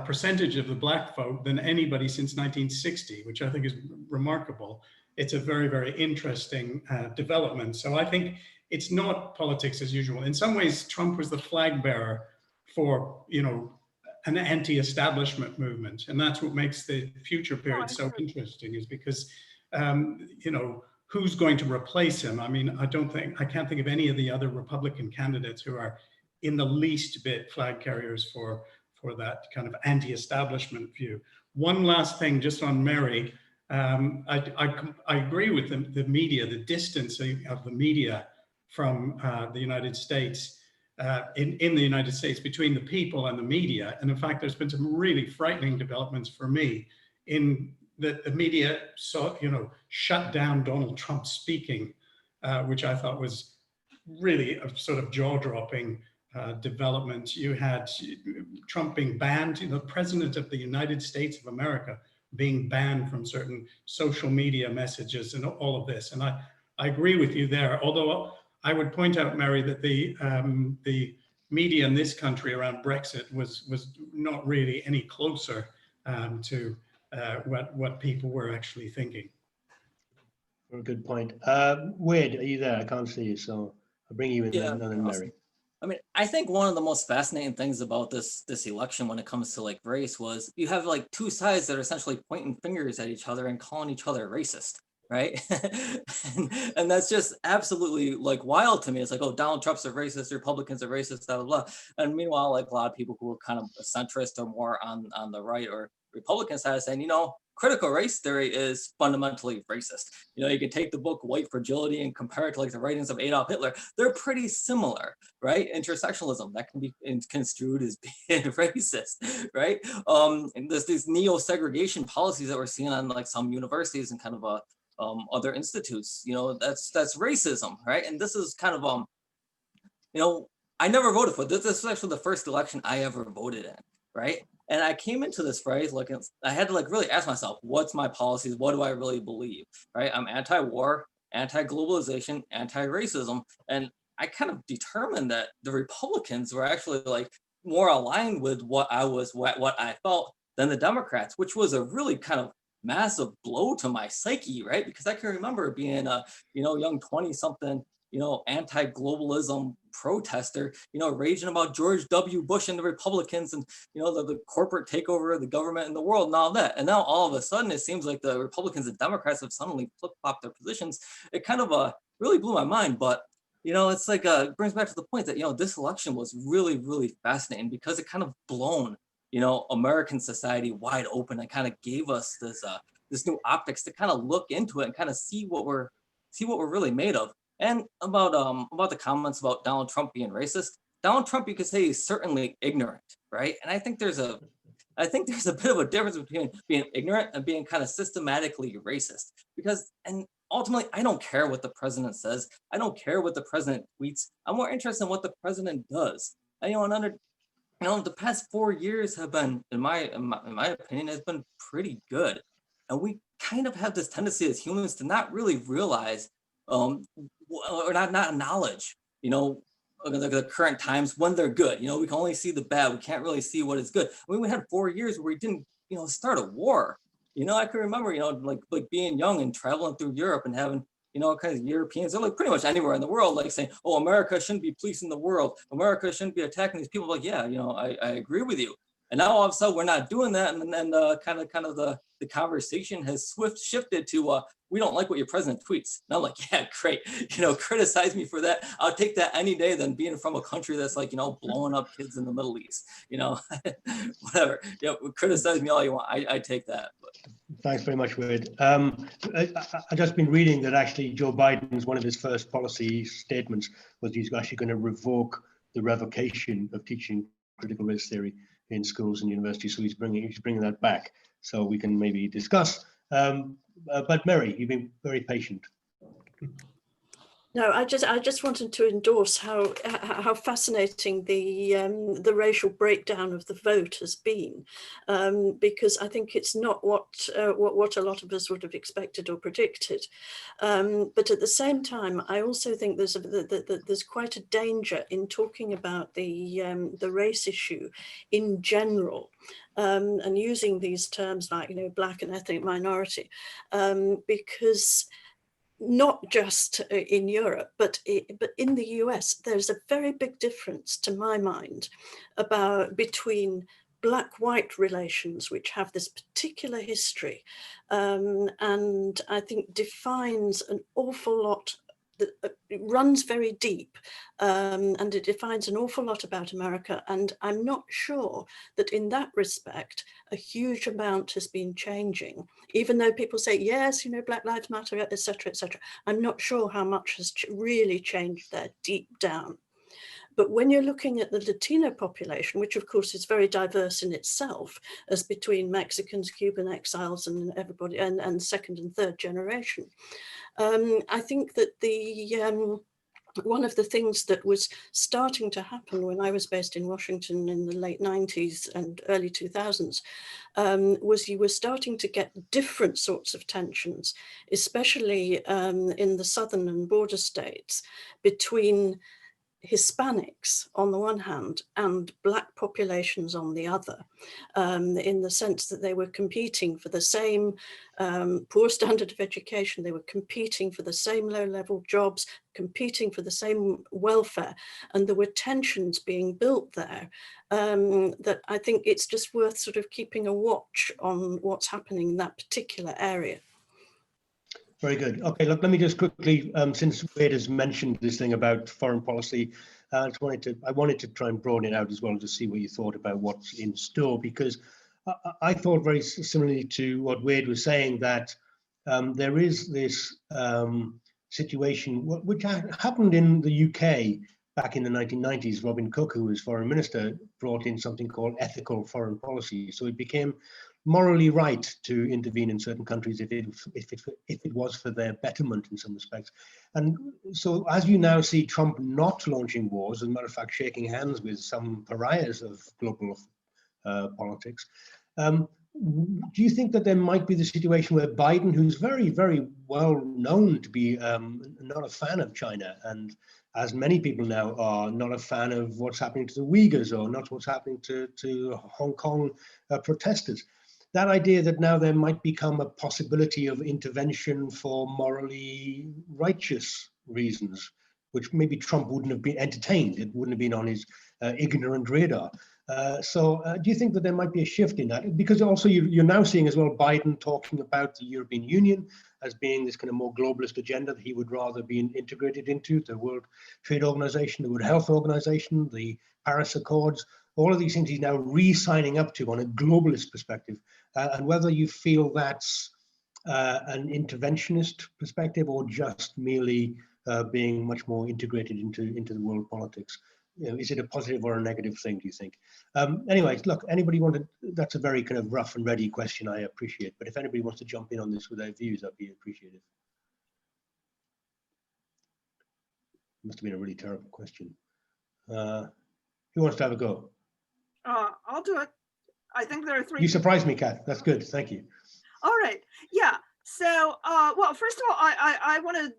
percentage of the black vote than anybody since 1960, which I think is remarkable. It's a very, very interesting development. So I think it's not politics as usual. In some ways, Trump was the flag bearer for, you know, an anti-establishment movement. And that's what makes the future period so interesting, is because, you know, who's going to replace him? I mean, I can't think of any of the other Republican candidates who are in the least bit flag carriers for that kind of anti-establishment view. One last thing just on Mary, I agree with the media, the distance of the media from the United States, in the United States, between the people and the media. And in fact, there's been some really frightening developments for me in that the media shut down Donald Trump speaking, which I thought was really a sort of jaw-dropping development. You had Trump being banned, the President of the United States of America being banned from certain social media messages and all of this. And I agree with you there, although I would point out, Mary, that the media in this country around Brexit was not really any closer to what people were actually thinking. Very good point. Wade, are you there? I can't see you, so I'll bring you in, Yeah, and then Mary. I mean, I think one of the most fascinating things about this election when it comes to like race was you have like two sides that are essentially pointing fingers at each other and calling each other racist, right? and that's just absolutely like wild to me. It's like, oh, Donald Trump's a racist, Republicans are racist, blah, blah, blah. And meanwhile, like a lot of people who are kind of centrist or more on the right or Republican side saying, you know, critical race theory is fundamentally racist. You can take the book White Fragility and compare it to like the writings of Adolf Hitler. They're pretty similar, right? Intersectionalism, that can be construed as being racist, right? And there's these neo-segregation policies that we're seeing on like some universities and kind of other institutes, that's racism, right? And this is kind of, I never voted for this. This was actually the first election I ever voted in, right? And I came into this phrase, like, I had to like really ask myself, what's my policies? What do I really believe, right? I'm anti-war, anti-globalization, anti-racism. And I kind of determined that the Republicans were actually like more aligned with what I felt than the Democrats, which was a really kind of massive blow to my psyche, right? Because I can remember being a, young 20-something, anti-globalism protester, raging about George W. Bush and the Republicans and, the corporate takeover of the government and the world and all that. And now all of a sudden, it seems like the Republicans and Democrats have suddenly flip-flopped their positions. It kind of really blew my mind. But, it's like, it brings back to the point that, this election was really, really fascinating because it kind of blown, American society wide open and kind of gave us this new optics to kind of look into it and kind of see what we're really made of. And about the comments about Donald Trump being racist, Donald Trump, you could say, is certainly ignorant, right? And I think there's a bit of a difference between being ignorant and being kind of systematically racist. And ultimately, I don't care what the president says. I don't care what the president tweets. I'm more interested in what the president does. And, the past 4 years have been, in my opinion, has been pretty good. And we kind of have this tendency as humans to not really realize or not acknowledge, the current times when they're good. We can only see the bad. We can't really see what is good. I mean, we had 4 years where we didn't, start a war. I can remember, like being young and traveling through Europe and having, kind of Europeans, or like pretty much anywhere in the world, like saying, oh, America shouldn't be policing the world. America shouldn't be attacking these people. Like, yeah, I agree with you. And now all of a sudden we're not doing that. And then kind of the conversation has shifted to, we don't like what your president tweets. And I'm like, yeah, great. Criticize me for that. I'll take that any day than being from a country that's like, blowing up kids in the Middle East, whatever. Criticize me all you want. I take that. But. Thanks very much, Wade. I've just been reading that actually Joe Biden's, one of his first policy statements was he's actually going to revoke the revocation of teaching critical race theory in schools and universities. So he's bringing that back so we can maybe discuss. But Mary, you've been very patient. No, I just wanted to endorse how fascinating the racial breakdown of the vote has been, because I think it's not what a lot of us would have expected or predicted. But at the same time, I also think there's quite a danger in talking about the race issue in general. And using these terms like Black and ethnic minority, because not just in Europe, but in the US, there's a very big difference, to my mind, between Black-white relations, which have this particular history, and I think defines an awful lot. It runs very deep, and it defines an awful lot about America. And I'm not sure that in that respect, a huge amount has been changing, even though people say, yes, Black Lives Matter, et cetera, et cetera. I'm not sure how much has really changed there deep down. But when you're looking at the Latino population, which of course is very diverse in itself, as between Mexicans, Cuban exiles, and everybody, and second and third generation, I think that one of the things that was starting to happen when I was based in Washington in the late 90s and early 2000s was you were starting to get different sorts of tensions, especially in the southern and border states, between Hispanics on the one hand and Black populations on the other, in the sense that they were competing for the same poor standard of education, they were competing for the same low-level jobs, competing for the same welfare, and there were tensions being built there that I think it's just worth sort of keeping a watch on what's happening in that particular area. Very good. Okay, look, let me just quickly, since Wade has mentioned this thing about foreign policy, I wanted to try and broaden it out as well to see what you thought about what's in store, because I thought very similarly to what Wade was saying, that there is this situation which happened in the UK back in the 1990s. Robin Cook, who was foreign minister, brought in something called ethical foreign policy. So it became morally right to intervene in certain countries if it was for their betterment in some respects. And so as you now see Trump not launching wars, as a matter of fact, shaking hands with some pariahs of global politics, do you think that there might be the situation where Biden, who's very, very well known to be not a fan of China, and as many people now are, not a fan of what's happening to the Uyghurs or not what's happening to Hong Kong protesters, that idea that now there might become a possibility of intervention for morally righteous reasons, which maybe Trump wouldn't have been entertained, it wouldn't have been on his ignorant radar. So do you think that there might be a shift in that? Because also you're now seeing as well Biden talking about the European Union as being this kind of more globalist agenda that he would rather be integrated into, the World Trade Organization, the World Health Organization, the Paris Accords, all of these things he's now re-signing up to on a globalist perspective. And whether you feel that's an interventionist perspective or just merely being much more integrated into the world politics. You know, is it a positive or a negative thing, do you think? Anyway, look, anybody wanted, that's a very kind of rough and ready question, I appreciate, but if anybody wants to jump in on this with their views, that'd be appreciated. Must have been a really terrible question. Who wants to have a go? I'll do it. I think there are three. You surprised me, Kath. That's good. Thank you. All right. Yeah. So, well, first of all, I want to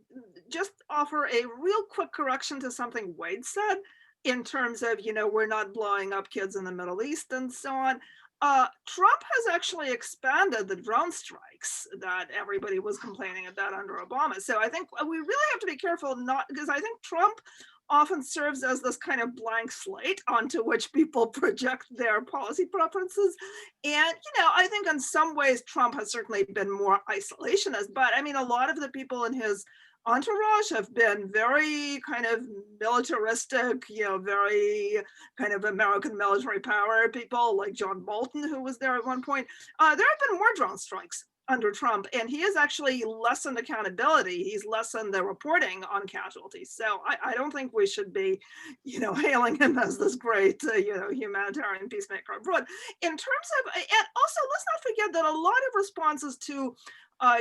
just offer a real quick correction to something Wade said in terms of, you know, we're not blowing up kids in the Middle East and so on. Trump has actually expanded the drone strikes that everybody was complaining about under Obama. So I think we really have to be careful, not because I think Trump often serves as this kind of blank slate onto which people project their policy preferences. And, you know, I think in some ways Trump has certainly been more isolationist, but I mean, a lot of the people in his entourage have been very kind of militaristic, you know, very kind of American military power people like John Bolton, who was there at one point. There have been more drone strikes under Trump, and he has actually lessened accountability. He's lessened the reporting on casualties. So I don't think we should be, you know, hailing him as this great, you know, humanitarian peacemaker abroad. In terms of, and also let's not forget that a lot of responses to,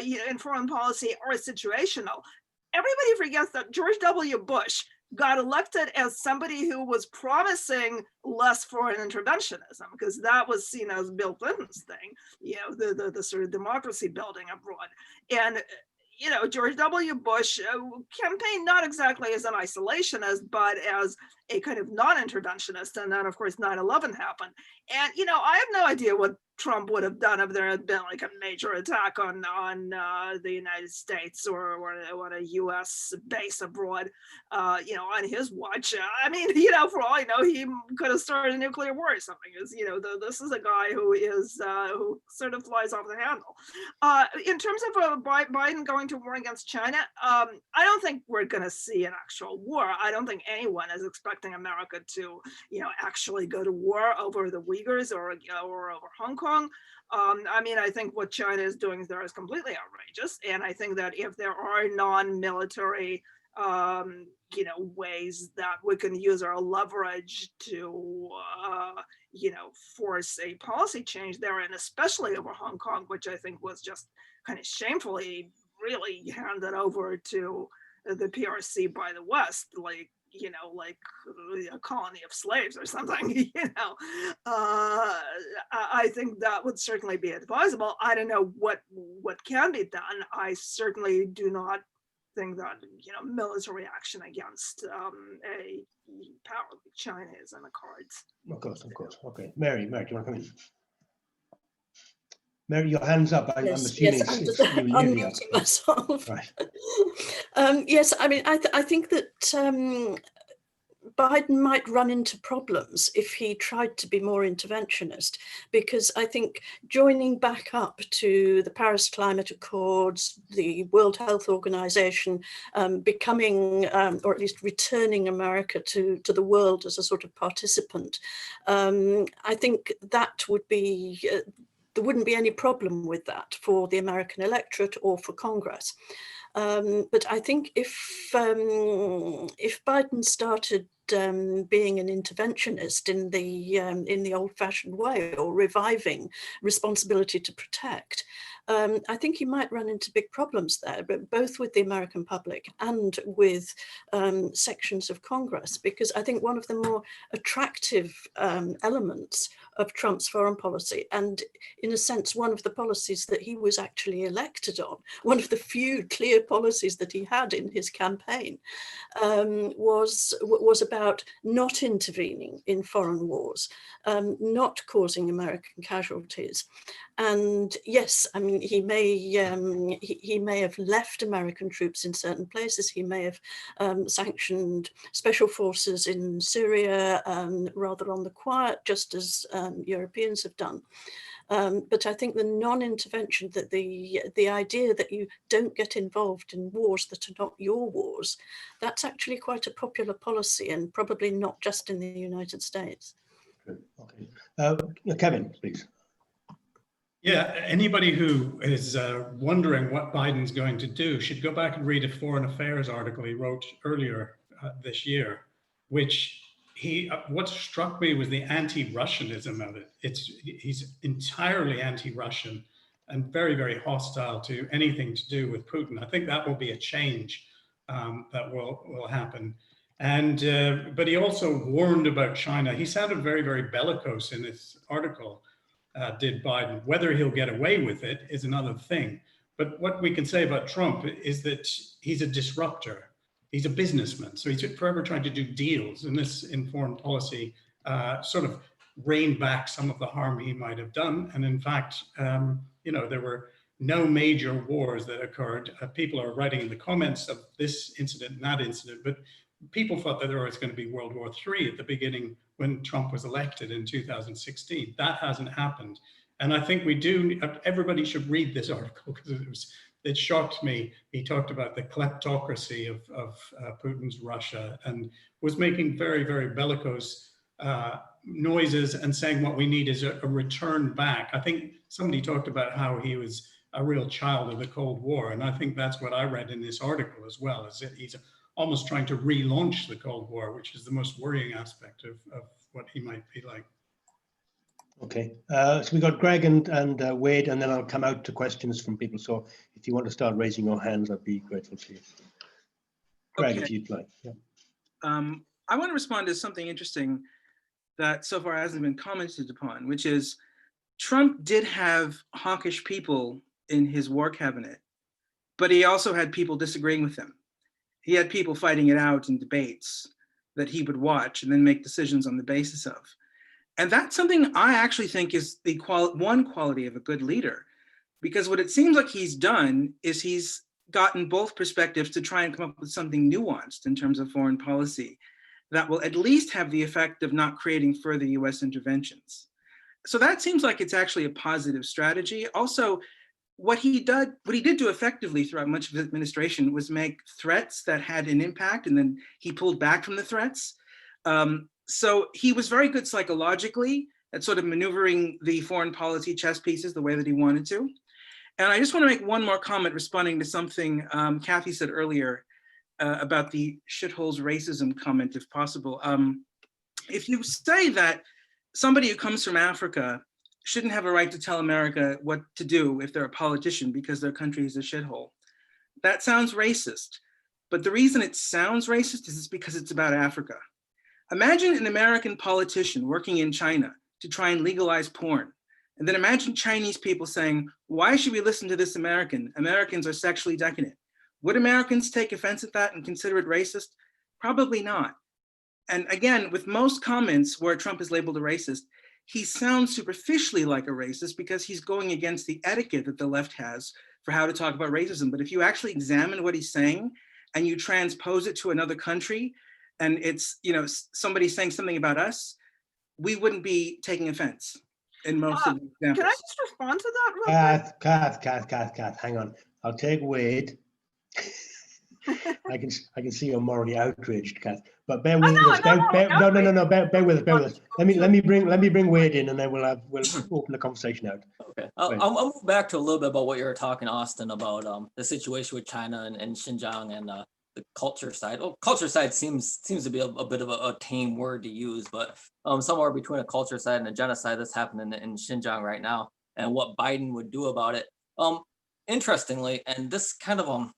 you know, in foreign policy are situational. Everybody forgets that George W. Bush got elected as somebody who was promising less foreign interventionism, because that was seen as Bill Clinton's thing, you know, the sort of democracy building abroad. And, you know, George W. Bush campaigned not exactly as an isolationist, but as a kind of non-interventionist. And then, of course, 9/11 happened. And, you know, I have no idea what Trump would have done if there had been like a major attack on the United States or on a U.S. base abroad, you know, on his watch. I mean, you know, for all I know, he could have started a nuclear war or something. You know, this is a guy who is who sort of flies off the handle. In terms of Biden going to war against China, I don't think we're going to see an actual war. I don't think anyone is expecting America to, you know, actually go to war over the Uyghurs or over Hong Kong. I mean, I think what China is doing there is completely outrageous. And I think that if there are non-military, you know, ways that we can use our leverage to, you know, force a policy change there, and especially over Hong Kong, which I think was just kind of shamefully really handed over to the PRC by the West, like, you know, like a colony of slaves or something, you know. I think that would certainly be advisable. I don't know what can be done. I certainly do not think that, you know, military action against a power like China is in the cards. Of course. Okay, Mary, do you want to come in? Mary, your hand's up. I'm assuming yes, I'm just unmuting myself. Right. Yes, I mean, I think that Biden might run into problems if he tried to be more interventionist, because I think joining back up to the Paris Climate Accords, the World Health Organization, becoming, or at least returning America to the world as a sort of participant, I think that would be, there wouldn't be any problem with that for the American electorate or for Congress. But I think if Biden started being an interventionist in the old-fashioned way, or reviving responsibility to protect, I think he might run into big problems there, but both with the American public and with sections of Congress, because I think one of the more attractive elements of Trump's foreign policy, and in a sense, one of the policies that he was actually elected on, one of the few clear policies that he had in his campaign, was about not intervening in foreign wars, not causing American casualties. And yes, I mean, he may have left American troops in certain places. He may have sanctioned special forces in Syria rather on the quiet, just as Europeans have done. But I think the non-intervention, that the idea that you don't get involved in wars that are not your wars, that's actually quite a popular policy, and probably not just in the United States. Okay, Kevin, please. Yeah, anybody who is wondering what Biden's going to do should go back and read a foreign affairs article he wrote earlier this year, which what struck me was the anti-Russianism of it. He's entirely anti-Russian and very, very hostile to anything to do with Putin. I think that will be a change that will happen. And but he also warned about China. He sounded very, very bellicose in his article. Did Biden. Whether he'll get away with it is another thing. But what we can say about Trump is that he's a disruptor. He's a businessman. So he's forever trying to do deals. And this in foreign policy sort of reined back some of the harm he might have done. And in fact, you know, there were no major wars that occurred. People are writing in the comments of this incident and that incident, but people thought that there was going to be World War III at the beginning when Trump was elected in 2016. That hasn't happened. And I think everybody should read this article, because it shocked me. He talked about the kleptocracy of Putin's Russia, and was making very, very bellicose noises and saying what we need is a return back. I think somebody talked about how he was a real child of the Cold War. And I think that's what I read in this article as well, is that he's almost trying to relaunch the Cold War, which is the most worrying aspect of what he might be like. Okay, so we got Greg and Wade, and then I'll come out to questions from people. So if you want to start raising your hands, I'd be grateful to you. Greg, if you'd like. Yeah. I want to respond to something interesting that so far hasn't been commented upon, which is Trump did have hawkish people in his war cabinet, but he also had people disagreeing with him. He had people fighting it out in debates that he would watch and then make decisions on the basis of. And that's something I actually think is the one quality of a good leader, because what it seems like he's done is he's gotten both perspectives to try and come up with something nuanced in terms of foreign policy that will at least have the effect of not creating further US interventions. So that seems like it's actually a positive strategy. Also, what he did do effectively throughout much of his administration was make threats that had an impact, and then he pulled back from the threats. So he was very good psychologically at sort of maneuvering the foreign policy chess pieces the way that he wanted to. And I just want to make one more comment responding to something Kathy said earlier about the shitholes racism comment, if possible. If you say that somebody who comes from Africa shouldn't have a right to tell America what to do if they're a politician because their country is a shithole, that sounds racist. But the reason it sounds racist is because it's about Africa. Imagine an American politician working in China to try and legalize porn. And then imagine Chinese people saying, why should we listen to this American? Americans are sexually decadent. Would Americans take offense at that and consider it racist? Probably not. And again, with most comments where Trump is labeled a racist, he sounds superficially like a racist because he's going against the etiquette that the left has for how to talk about racism. But if you actually examine what he's saying and you transpose it to another country, and it's, you know, somebody saying something about us, we wouldn't be taking offense in most of the examples. Can I just respond to that real quick? Kath, hang on. I'll take Wade. I can see you're morally outraged, Kath. But bear with us. Bear with us. Let me bring Wade in, and then we'll open the conversation out. Okay, I'll move back to a little bit about what you were talking, Austin, about the situation with China and Xinjiang and the culture side. Well, culture side seems to be a bit of a tame word to use, but somewhere between a culture side and a genocide that's happening in Xinjiang right now, and what Biden would do about it. Interestingly, and this kind of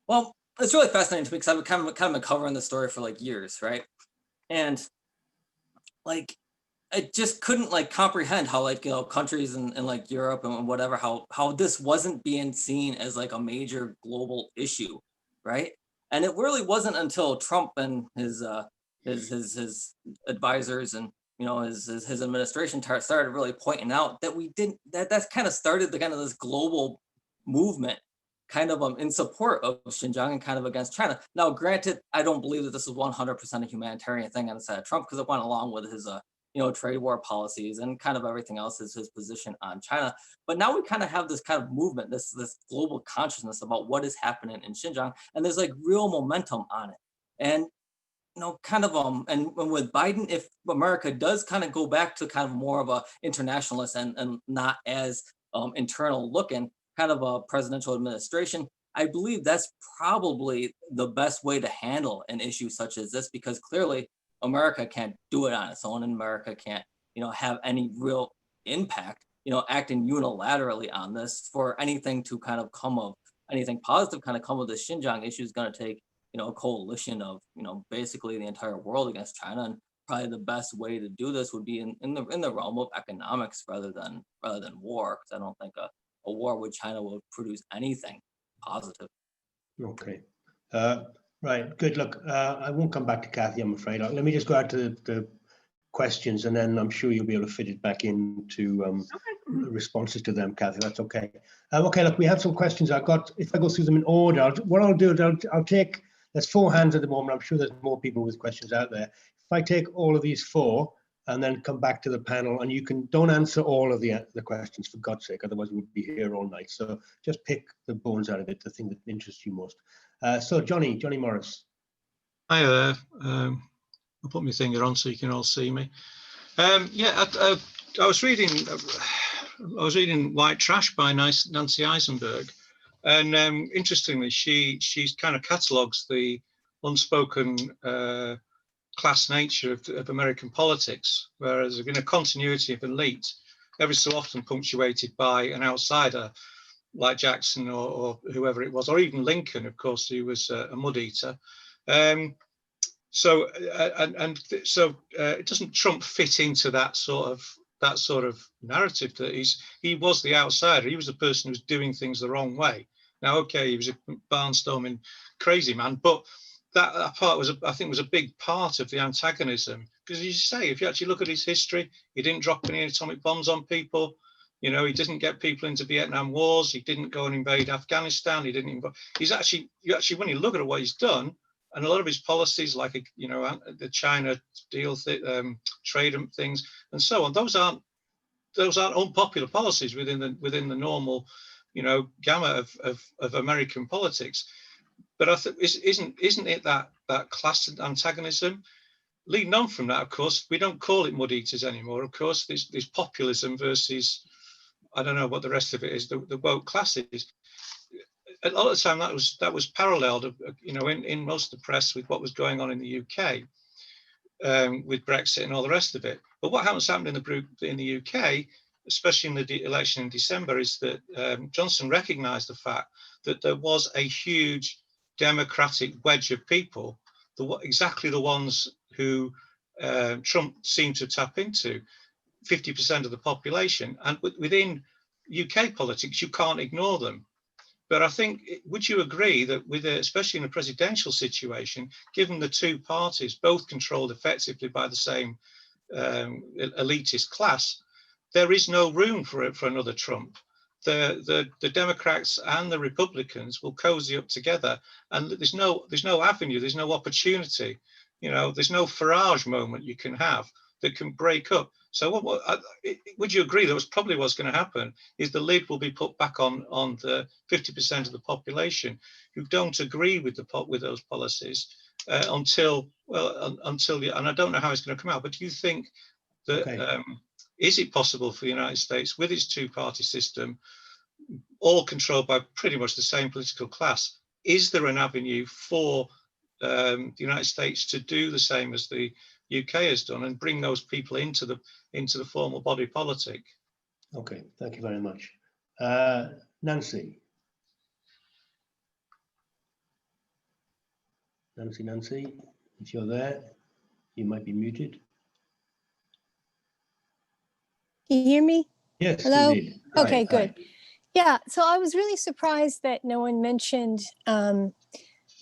well, it's really fascinating to me because I've kind of been covering the story for like years, right? And like, I just couldn't like comprehend how, like, you know, countries in like Europe and whatever, how this wasn't being seen as like a major global issue, right? And it really wasn't until Trump and his advisors and, you know, his administration started really pointing out that that's kind of started the kind of this global movement kind of in support of Xinjiang and kind of against China. Now, granted, I don't believe that this is 100% a humanitarian thing on the side of Trump, because it went along with his you know, trade war policies and kind of everything else is his position on China. But now we kind of have this kind of movement, this global consciousness about what is happening in Xinjiang, and there's like real momentum on it. And you know, kind of and with Biden, if America does kind of go back to kind of more of a internationalist and not as internal looking kind of a presidential administration, I believe that's probably the best way to handle an issue such as this, because clearly America can't do it on its own, and America can't, you know, have any real impact, you know, acting unilaterally on this. For anything to kind of come of anything positive kind of come of the Xinjiang issue is going to take, you know, a coalition of, you know, basically the entire world against China. And probably the best way to do this would be in the realm of economics rather than war, because I don't think a war with China will produce anything positive. Okay. Right. Good. Look, I won't come back to Kathy, I'm afraid. Let me just go out to the questions, and then I'm sure you'll be able to fit it back into responses to them, Kathy. That's okay. Okay. Look, we have some questions. I've got. If I go through them in order, what I'll do is I'll take. There's 4 hands at the moment. I'm sure there's more people with questions out there. If I take all of these 4. And then come back to the panel, and you don't answer all of the questions, for God's sake, otherwise we'd be here all night. So just pick the bones out of it, the thing that interests you most. So Johny Morris. Hi there. I'll put my finger on so you can all see me. Yeah, I was reading White Trash by Nancy Eisenberg, and interestingly, she's kind of catalogues the unspoken class nature of American politics, whereas in a continuity of elite, every so often punctuated by an outsider like Jackson or whoever it was, or even Lincoln, of course, who was a mud eater. So doesn't Trump fit into that sort of narrative that he was the outsider? He was the person who was doing things the wrong way. Now, okay, he was a barnstorming crazy man, but that part was, I think, was a big part of the antagonism, because as you say, if you actually look at his history, he didn't drop any atomic bombs on people. You know, he didn't get people into Vietnam wars. He didn't go and invade Afghanistan. He didn't. When you look at what he's done, and a lot of his policies, like, you know, the China deal, trade and things, and so on, those aren't unpopular policies within the normal, you know, gamut of American politics. But I think isn't it that class antagonism? Leading on from that, of course, we don't call it mud eaters anymore. Of course, there's populism versus, I don't know what the rest of it is, the woke classes. A lot of the time that was paralleled, you know, in most of the press with what was going on in the UK, with Brexit and all the rest of it. But what happened in the UK, especially in the election in December, is that Johnson recognised the fact that there was a huge democratic wedge of people, exactly the ones who Trump seemed to tap into, 50% of the population. And within UK politics, you can't ignore them. But I think, would you agree that especially in a presidential situation, given the 2 parties, both controlled effectively by the same elitist class, there is no room for another Trump. the Democrats and the Republicans will cozy up together, and there's no avenue, there's no opportunity, there's no Farage moment you can have that can break up. So would you agree that was probably what's going to happen is the lid will be put back on the 50% of the population who don't agree with those policies until and I don't know how it's going to come out, but do you think that is it possible for the United States with its two-party system, all controlled by pretty much the same political class? Is there an avenue for the United States to do the same as the UK has done and bring those people into the formal body politic? Okay, thank you very much. Nancy, if you're there, you might be muted. Can you hear me? Yes, hello. Indeed. Hi, okay, good. Hi. Yeah, so I was really surprised that no one mentioned, and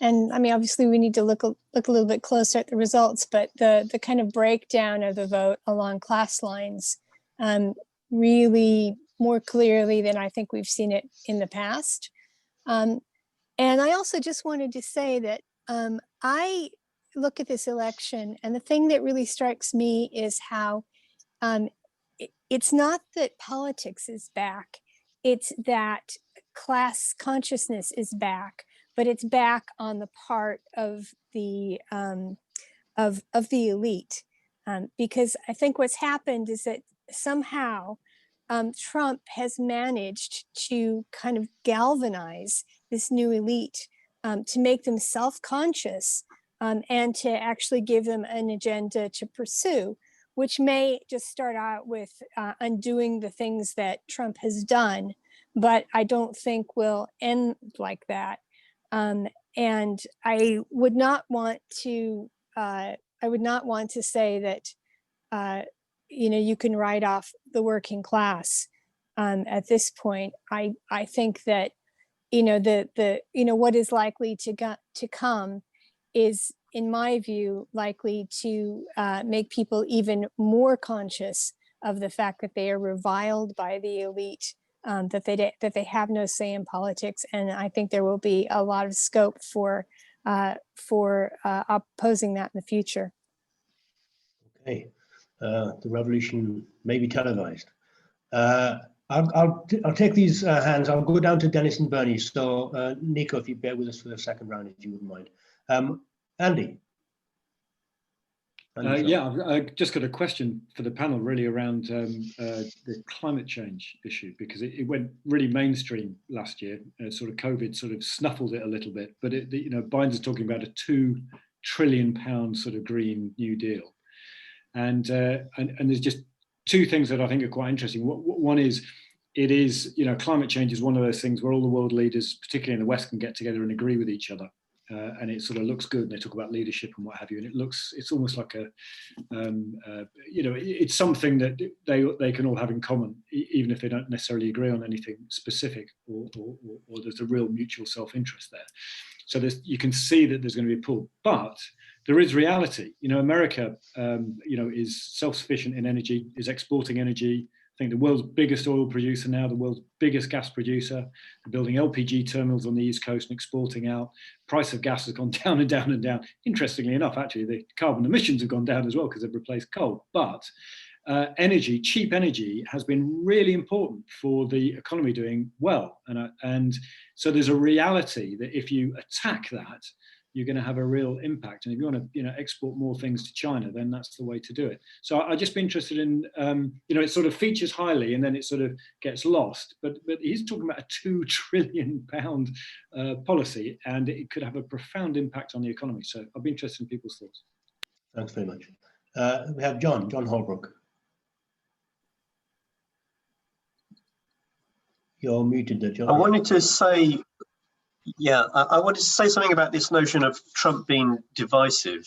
I mean, obviously we need to look a little bit closer at the results, but the kind of breakdown of the vote along class lines really more clearly than I think we've seen it in the past. And I also just wanted to say that I look at this election, and the thing that really strikes me is how it's not that politics is back, it's that class consciousness is back, but it's back on the part of the elite, because I think what's happened is that somehow Trump has managed to kind of galvanize this new elite, to make them self-conscious, and to actually give them an agenda to pursue, which may just start out with undoing the things that Trump has done, but I don't think will end like that. And I would not want to say that you can write off the working class at this point. I think that what is likely to come is, in my view, likely to make people even more conscious of the fact that they are reviled by the elite, that they have no say in politics, and I think there will be a lot of scope for opposing that in the future. Okay, the revolution may be televised. I'll take these hands. I'll go down to Dennis and Bernie. So Nico, if you bear with us for the second round, if you wouldn't mind. Andy. Yeah, I've just got a question for the panel really around the climate change issue, because it went really mainstream last year. Sort of COVID sort of snuffled it a little bit, but Biden's talking about a £2 trillion sort of Green New Deal, and there's just two things that I think are quite interesting. One is, climate change is one of those things where all the world leaders, particularly in the West, can get together and agree with each other. And it sort of looks good, and they talk about leadership and what have you, and it's almost like it's something that they can all have in common, even if they don't necessarily agree on anything specific, or there's a real mutual self-interest there. So you can see that there's going to be a pull, but there is reality. America, is self-sufficient in energy, is exporting energy. I think the world's biggest oil producer now, the world's biggest gas producer. They're building LPG terminals on the East Coast and exporting out. Price of gas has gone down and down and down. Interestingly enough, actually, the carbon emissions have gone down as well because they've replaced coal. But energy, cheap energy, has been really important for the economy doing well. And so there's a reality that if you attack that, you're going to have a real impact. And if you want to, export more things to China, then that's the way to do it. So I'd just be interested in, it sort of features highly and then it sort of gets lost. But he's talking about a £2 trillion policy, and it could have a profound impact on the economy. So I'd be interested in people's thoughts. Thanks very much. We have John Holbrook. You're muted there, John. I wanted to say something about this notion of Trump being divisive,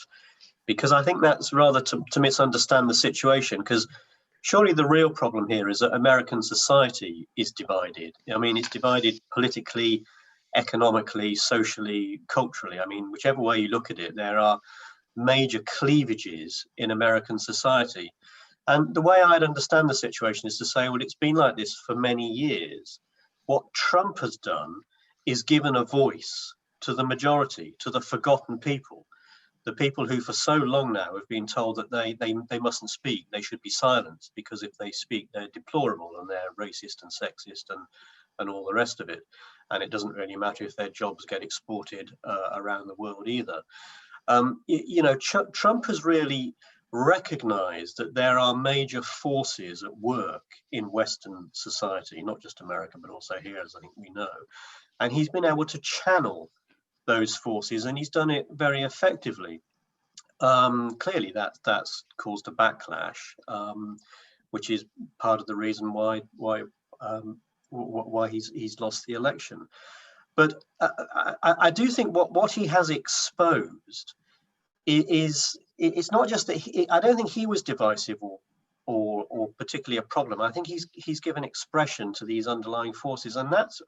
because I think that's rather to misunderstand the situation, because surely the real problem here is that American society is divided. I mean, it's divided politically, economically, socially, culturally. I mean, whichever way you look at it, there are major cleavages in American society. And the way I'd understand the situation is to say, well, it's been like this for many years. What Trump has done is given a voice to the majority, to the forgotten people, the people who for so long now have been told that they mustn't speak, they should be silenced, because if they speak, they're deplorable and they're racist and sexist and all the rest of it. And it doesn't really matter if their jobs get exported around the world either. You know, Trump has really recognized that there are major forces at work in Western society, not just America, but also here, as I think we know. And he's been able to channel those forces, and he's done it very effectively. Clearly, that's caused a backlash, which is part of the reason why he's lost the election. But I do think what he has exposed is it's not just that I don't think he was divisive or particularly a problem. I think he's given expression to these underlying forces, and that's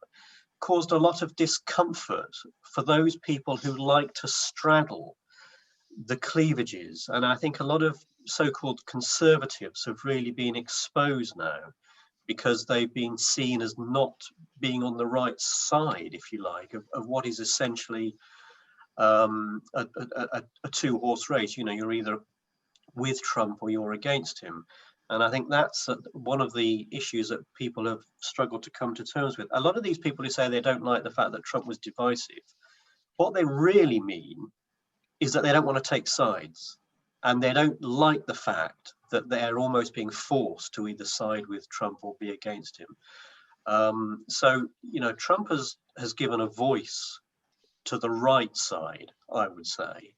caused a lot of discomfort for those people who like to straddle the cleavages. And I think a lot of so-called conservatives have really been exposed now because they've been seen as not being on the right side, if you like, of what is essentially a two-horse race. You know, you're either with Trump or you're against him. And I think that's one of the issues that people have struggled to come to terms with. A lot of these people who say they don't like the fact that Trump was divisive, what they really mean is that they don't want to take sides. And they don't like the fact that they're almost being forced to either side with Trump or be against him. So, you know, Trump has given a voice to the right side, I would say.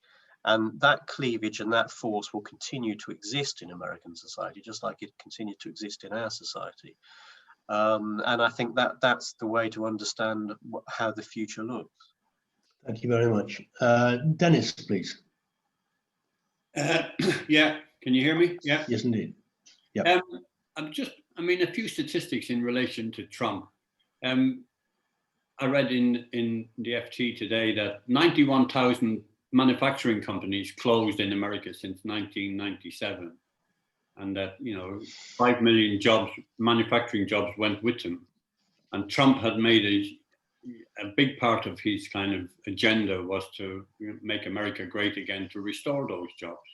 And that cleavage and that force will continue to exist in American society, just like it continued to exist in our society. And I think that's the way to understand how the future looks. Thank you very much. Dennis, please. Yeah, can you hear me? Yeah. Yes, indeed. Yeah. I mean, a few statistics in relation to Trump. I read in the FT today that 91,000 manufacturing companies closed in America since 1997, and that, you know, 5 million jobs, manufacturing jobs, went with them. And Trump had made a big part of his kind of agenda was to make America great again, to restore those jobs.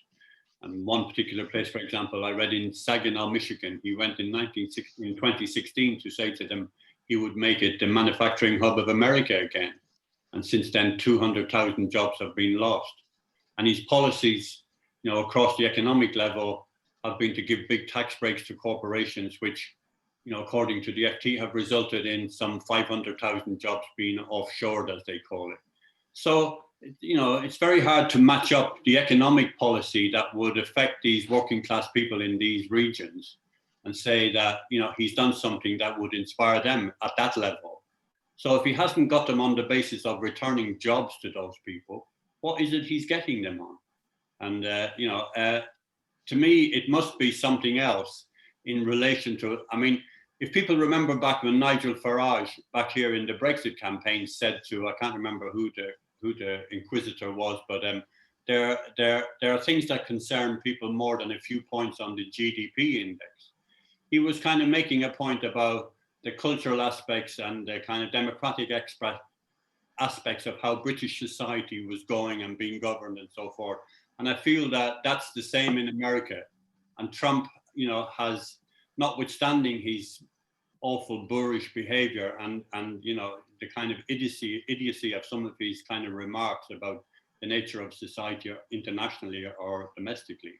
And one particular place, for example, I read in Saginaw, Michigan, he went in 2016 to say to them he would make it the manufacturing hub of America again. And since then, 200,000 jobs have been lost. And his policies, you know, across the economic level have been to give big tax breaks to corporations, which, you know, according to the FT, have resulted in some 500,000 jobs being offshored, as they call it. So, you know, it's very hard to match up the economic policy that would affect these working class people in these regions and say that, you know, he's done something that would inspire them at that level. So if he hasn't got them on the basis of returning jobs to those people, what is it he's getting them on? And, you know, to me, it must be something else in relation to, I mean, if people remember back when Nigel Farage, back here in the Brexit campaign, said to, I can't remember who the inquisitor was, but there are things that concern people more than a few points on the GDP index. He was kind of making a point about the cultural aspects and the kind of democratic aspects of how British society was going and being governed and so forth. And I feel that that's the same in America. And Trump, you know, has, notwithstanding his awful boorish behavior and you know, the kind of idiocy of some of his kind of remarks about the nature of society internationally or domestically,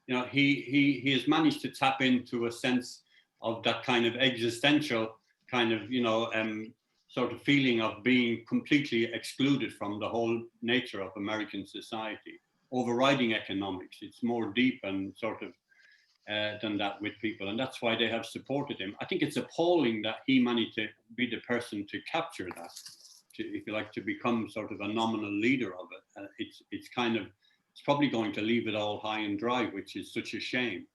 you know, he has managed to tap into a sense of that kind of existential kind of, you know, sort of feeling of being completely excluded from the whole nature of American society, overriding economics. It's more deep and sort of than that with people. And that's why they have supported him. I think it's appalling that he managed to be the person to capture that, if you like, to become sort of a nominal leader of it. It's probably going to leave it all high and dry, which is such a shame.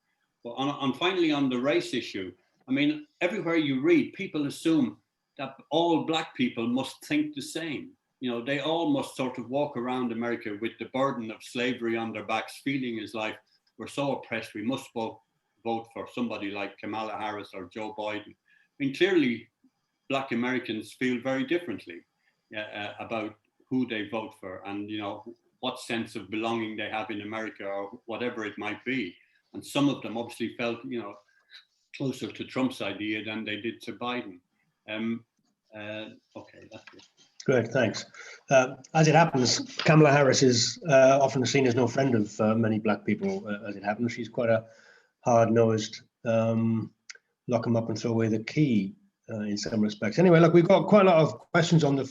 But finally, on the race issue, I mean, everywhere you read, people assume that all Black people must think the same. You know, they all must sort of walk around America with the burden of slavery on their backs, feeling as like, we're so oppressed, we must vote for somebody like Kamala Harris or Joe Biden. I mean, clearly, Black Americans feel very differently about who they vote for, and what sense of belonging they have in America, or whatever it might be. And some of them obviously felt closer to Trump's idea than they did to Biden. Okay, that's it. Great, thanks. As it happens, Kamala Harris is often seen as no friend of many Black people. As it happens, she's quite a hard-nosed, lock them up and throw away the key in some respects. Anyway, look, we've got quite a lot of questions on the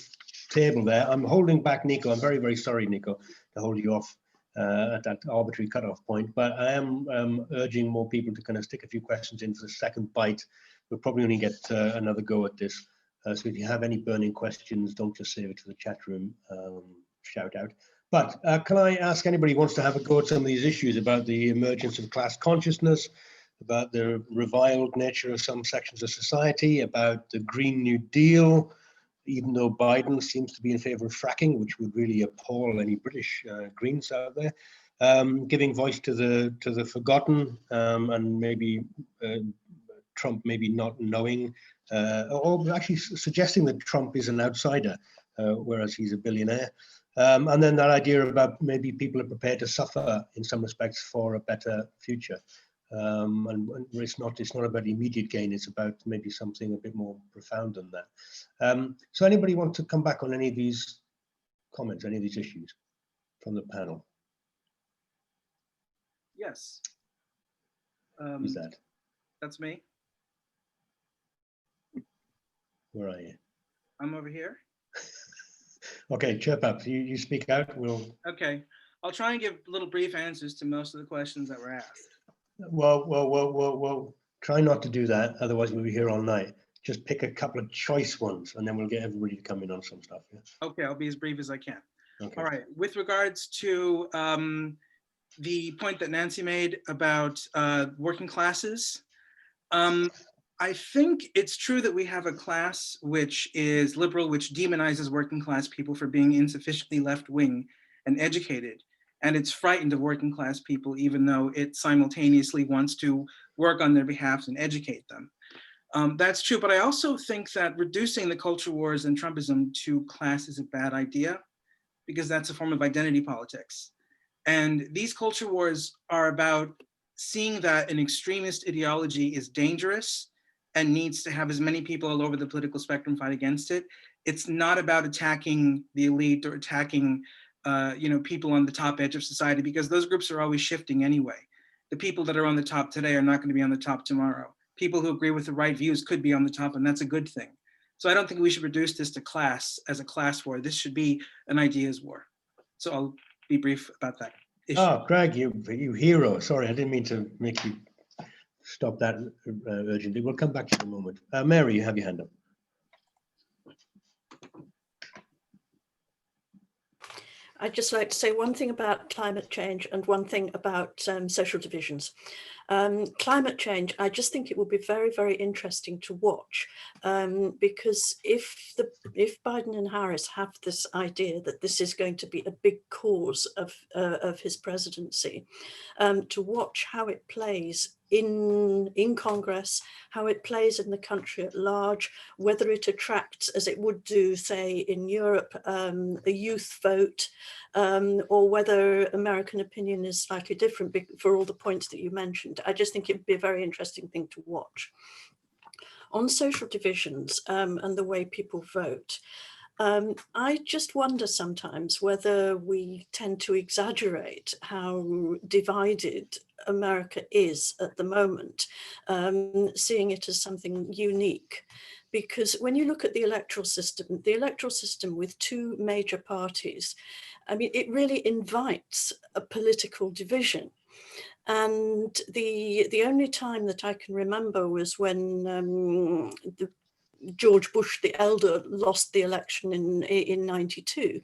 table there. I'm holding back Nico. I'm very, very sorry, Nico, to hold you off at that arbitrary cutoff point, but I am urging more people to kind of stick a few questions in for the second bite. We'll probably only get another go at this. So if you have any burning questions, don't just save it to the chat room, shout out. But can I ask anybody who wants to have a go at some of these issues about the emergence of class consciousness, about the reviled nature of some sections of society, about the Green New Deal, even though Biden seems to be in favor of fracking, which would really appall any British Greens out there, giving voice to the forgotten, and maybe Trump maybe not knowing, or actually suggesting that Trump is an outsider, whereas he's a billionaire. And then that idea about maybe people are prepared to suffer in some respects for a better future. And it's not about immediate gain, it's about maybe something a bit more profound than that. So anybody want to come back on any of these comments, any of these issues from the panel? Yes. Who's that? That's me. Where are you? I'm over here. Okay, chirp up. You speak out. Okay. I'll try and give little brief answers to most of the questions that were asked. Well, try not to do that. Otherwise, we'll be here all night. Just pick a couple of choice ones, and then we'll get everybody to come in on some stuff. Yeah? Okay, I'll be as brief as I can. Okay. All right. With regards to the point that Nancy made about working classes, I think it's true that we have a class which is liberal, which demonizes working class people for being insufficiently left-wing and educated. And it's frightened of working class people, even though it simultaneously wants to work on their behalf and educate them. That's true, but I also think that reducing the culture wars and Trumpism to class is a bad idea, because that's a form of identity politics. And these culture wars are about seeing that an extremist ideology is dangerous and needs to have as many people all over the political spectrum fight against it. It's not about attacking the elite or attacking people on the top edge of society, because those groups are always shifting anyway. The people that are on the top today are not going to be on the top tomorrow. People who agree with the right views could be on the top, and that's a good thing. So I don't think we should reduce this to class as a class war. This should be an ideas war. So I'll be brief about that issue. Oh, Greg, you hero. Sorry, I didn't mean to make you stop that urgently. We'll come back to you in a moment. Mary, you have your hand up. I'd just like to say one thing about climate change and one thing about social divisions. Climate change, I just think it will be very, very interesting to watch, because if Biden and Harris have this idea that this is going to be a big cause of his presidency, to watch how it plays in Congress, how it plays in the country at large, whether it attracts, as it would do, say, in Europe, a youth vote, or whether American opinion is slightly different for all the points that you mentioned. I just think it would be a very interesting thing to watch. On social divisions and the way people vote, I just wonder sometimes whether we tend to exaggerate how divided America is at the moment, seeing it as something unique. Because when you look at the electoral system with two major parties, I mean, it really invites a political division. And the only time that I can remember was when George Bush the elder lost the election in 92,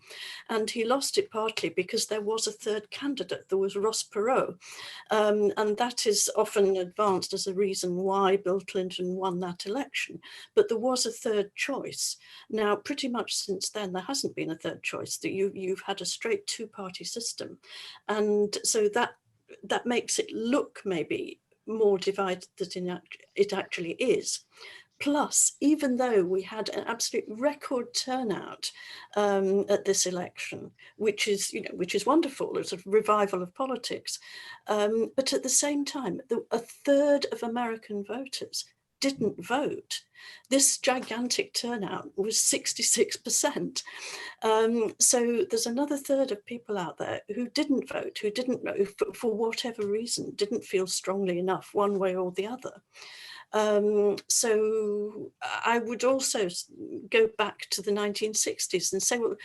and he lost it partly because there was a third candidate. There was Ross Perot, and that is often advanced as a reason why Bill Clinton won that election. But there was a third choice. Now, pretty much since then, there hasn't been a third choice. That you've had a straight two-party system, and so that makes it look maybe more divided than it actually is. Plus, even though we had an absolute record turnout at this election, which is wonderful, it's a revival of politics, but at the same time, a third of American voters didn't vote. This gigantic turnout was 66%. So there's another third of people out there who didn't vote, who for whatever reason, didn't feel strongly enough one way or the other. So I would also go back to the 1960s and say, well,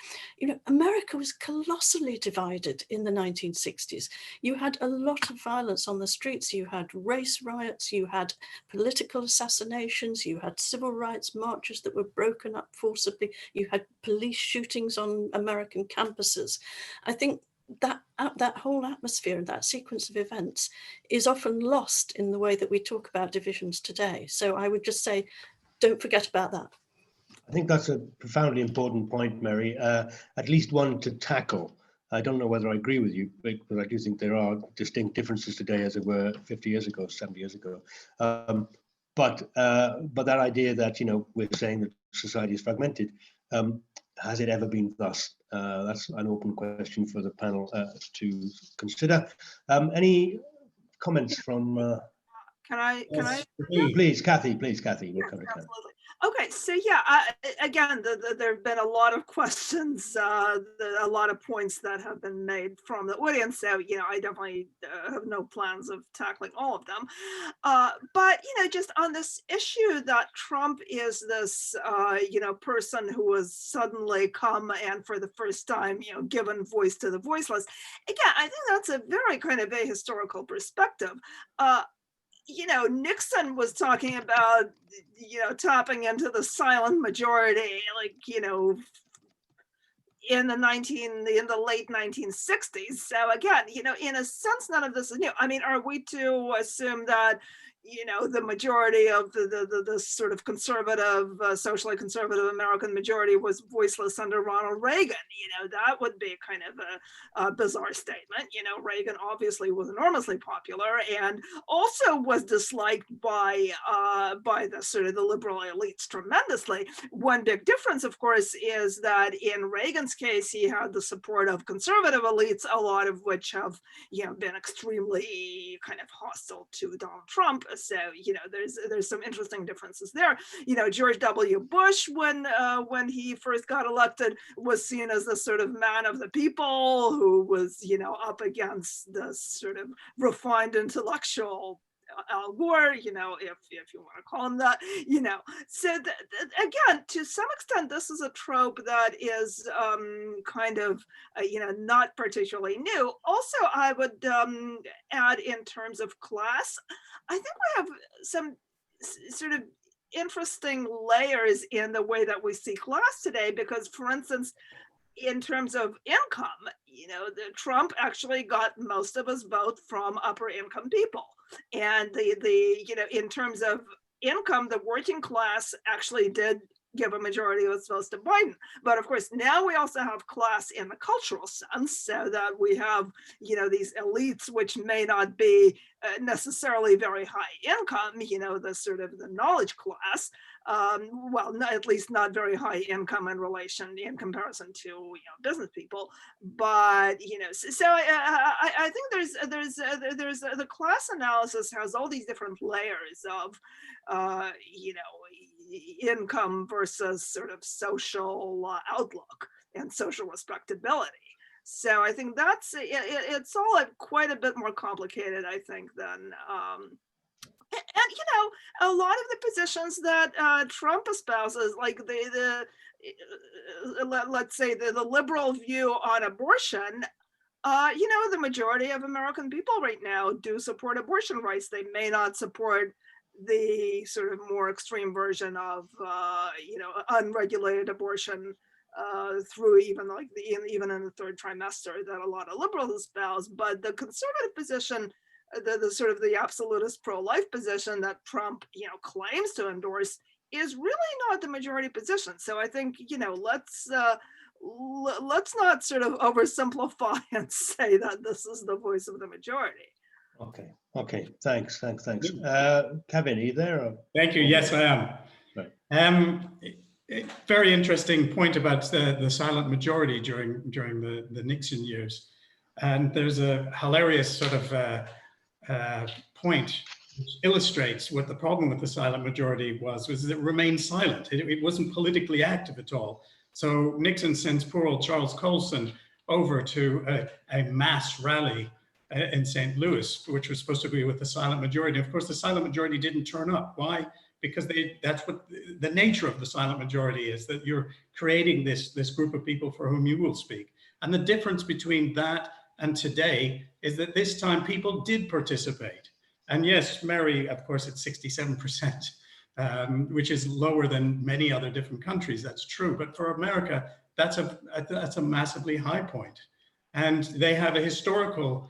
America was colossally divided in the 1960s. You had a lot of violence on the streets. You had race riots, you had political assassinations, you had civil rights marches that were broken up forcibly, you had police shootings on American campuses. I think that whole atmosphere and that sequence of events is often lost in the way that we talk about divisions today. So I would just say, don't forget about that. I think that's a profoundly important point, Mary, at least one to tackle. I don't know whether I agree with you, but I do think there are distinct differences today as there were 50 years ago, 70 years ago. But that idea that, we're saying that society is fragmented, has it ever been thus? That's an open question for the panel to consider. Any comments from? Can I? Please, Kathy. We'll come to Kathy. Absolutely. Okay, so yeah, again, there have been a lot of questions, a lot of points that have been made from the audience. So, I definitely have no plans of tackling all of them. But, just on this issue that Trump is this, person who has suddenly come and for the first time, given voice to the voiceless. Again, I think that's a very kind of a historical perspective. Nixon was talking about, tapping into the silent majority, like, in the late 1960s. So again, in a sense, none of this is new. I mean, are we to assume that, the majority of the sort of conservative, socially conservative American majority was voiceless under Ronald Reagan? That would be kind of a bizarre statement. Reagan obviously was enormously popular and also was disliked by the sort of the liberal elites tremendously. One big difference, of course, is that in Reagan's case, he had the support of conservative elites, a lot of which have, been extremely kind of hostile to Donald Trump. So, there's some interesting differences there. George W. Bush, when he first got elected, was seen as the sort of man of the people who was, up against the sort of refined intellectual Al Gore, if you want to call him that, So again, to some extent, this is a trope that is kind of, not particularly new. Also, I would add in terms of class, I think we have some sort of interesting layers in the way that we see class today, because, for instance, in terms of income, Trump actually got most of his vote from upper income people. And in terms of income, the working class actually did give a majority of its votes to Biden. But of course, now we also have class in the cultural sense, so that we have, these elites, which may not be necessarily very high income, the sort of the knowledge class, at least not very high income in comparison to, business people. But, so I think there's the class analysis has all these different layers of, income versus sort of social outlook and social respectability. So I think it's all quite a bit more complicated, I think, than and a lot of the positions that Trump espouses, like let's say the liberal view on abortion. The majority of American people right now do support abortion rights. They may not support the sort of more extreme version of unregulated abortion through even in the third trimester that a lot of liberals espouse. But the conservative position, the sort of the absolutist pro-life position that Trump claims to endorse, is really not the majority position. So I think let's not sort of oversimplify and say that this is the voice of the majority. Okay. Thanks. Kevin, are you there? Thank you. Yes, I am. Right. Very interesting point about the silent majority during the Nixon years. And there's a hilarious sort of point which illustrates what the problem with the silent majority was it remained silent. It wasn't politically active at all. So Nixon sends poor old Charles Colson over to a mass rally in St. Louis, which was supposed to be with the silent majority. Of course, the silent majority didn't turn up. Why? Because that's what the nature of the silent majority is, that you're creating this group of people for whom you will speak. And the difference between that and today is that this time people did participate. And yes, Mary, of course, it's 67%, which is lower than many other different countries. That's true. But for America, that's a massively high point. And they have a historical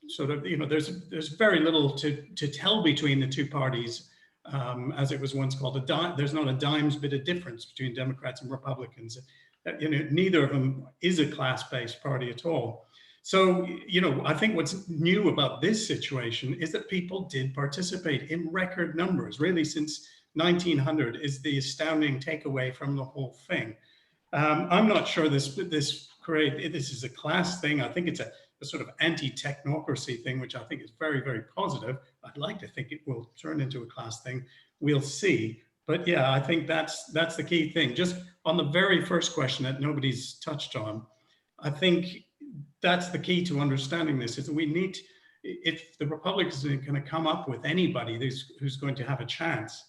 sort of, there's very little to tell between the two parties, as it was once called. There's not a dime's bit of difference between Democrats and Republicans. Neither of them is a class-based party at all. So, I think what's new about this situation is that people did participate in record numbers. Really, since 1900 is the astounding takeaway from the whole thing. I'm not sure this is a class thing. I think it's a sort of anti-technocracy thing, which I think is very, very positive. I'd like to think it will turn into a class thing. We'll see. But yeah, I think that's the key thing. Just on the very first question that nobody's touched on, I think that's the key to understanding this, is that we need, if the Republicans are going to come up with anybody who's going to have a chance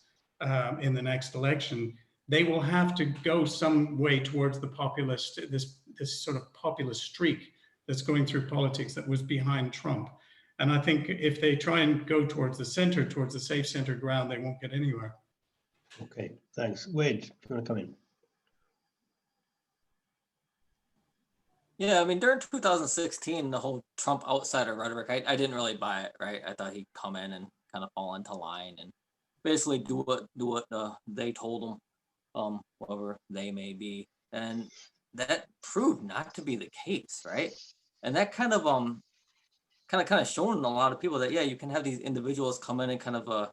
in the next election, they will have to go some way towards the populist, this sort of populist streak that's going through politics that was behind Trump. And I think if they try and go towards the center, towards the safe center ground, they won't get anywhere. Okay, thanks. Wade, do you want to come in? Yeah, I mean, during 2016, the whole Trump outsider rhetoric, I didn't really buy it, right? I thought he'd come in and kind of fall into line and basically do what they told him, whoever they may be. And that proved not to be the case, right? And that kind of shown a lot of people that, yeah, you can have these individuals come in and kind of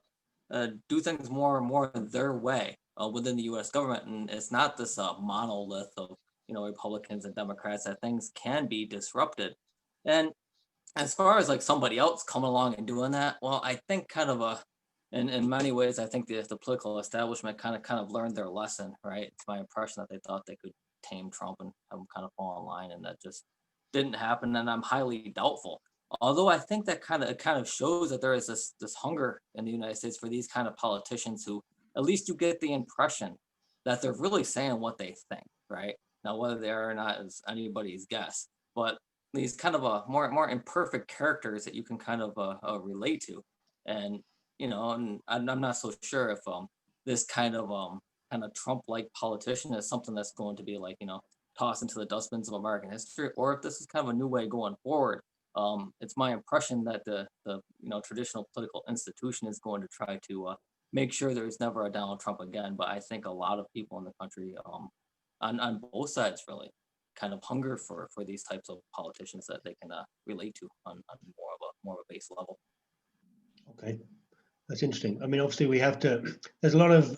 do things more and more their way within the U.S. government. And it's not this monolith of, Republicans and Democrats, that things can be disrupted. And as far as like somebody else coming along and doing that, well, I think kind of in many ways, I think the political establishment kind of learned their lesson, right? It's my impression that they thought they could tame Trump and have him kind of fall in line, and that just didn't happen. And I'm highly doubtful. Although I think that kind of shows that there is this hunger in the United States for these kind of politicians who, at least you get the impression that they're really saying what they think, right? Now, whether they are or not is anybody's guess, but these kind of more imperfect characters that you can kind of relate to. And, and I'm not so sure if this kind of Trump-like politician is something that's going to be like, tossed into the dustbins of American history, or if this is kind of a new way going forward. It's my impression that the traditional political institution is going to try to make sure there's never a Donald Trump again. But I think a lot of people in the country, on both sides, really kind of hunger for these types of politicians that they can relate to on more of a base level. Okay, that's interesting. I mean, obviously there's a lot of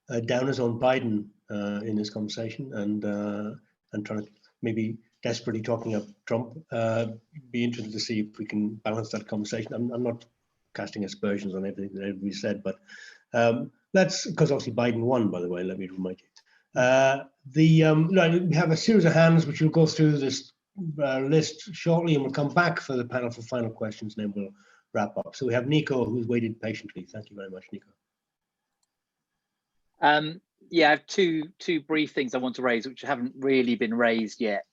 downers on Biden in this conversation, and trying to maybe desperately talking up Trump. Be interested to see if we can balance that conversation. I'm not casting aspersions on everything that everybody said, but because obviously Biden won, by the way, let me remind you. We have a series of hands which we'll go through this list shortly, and we'll come back for the panel for final questions, and then we'll wrap up. So we have Nico, who's waited patiently. Thank you very much, Nico. Yeah, I have two brief things I want to raise, which haven't really been raised yet,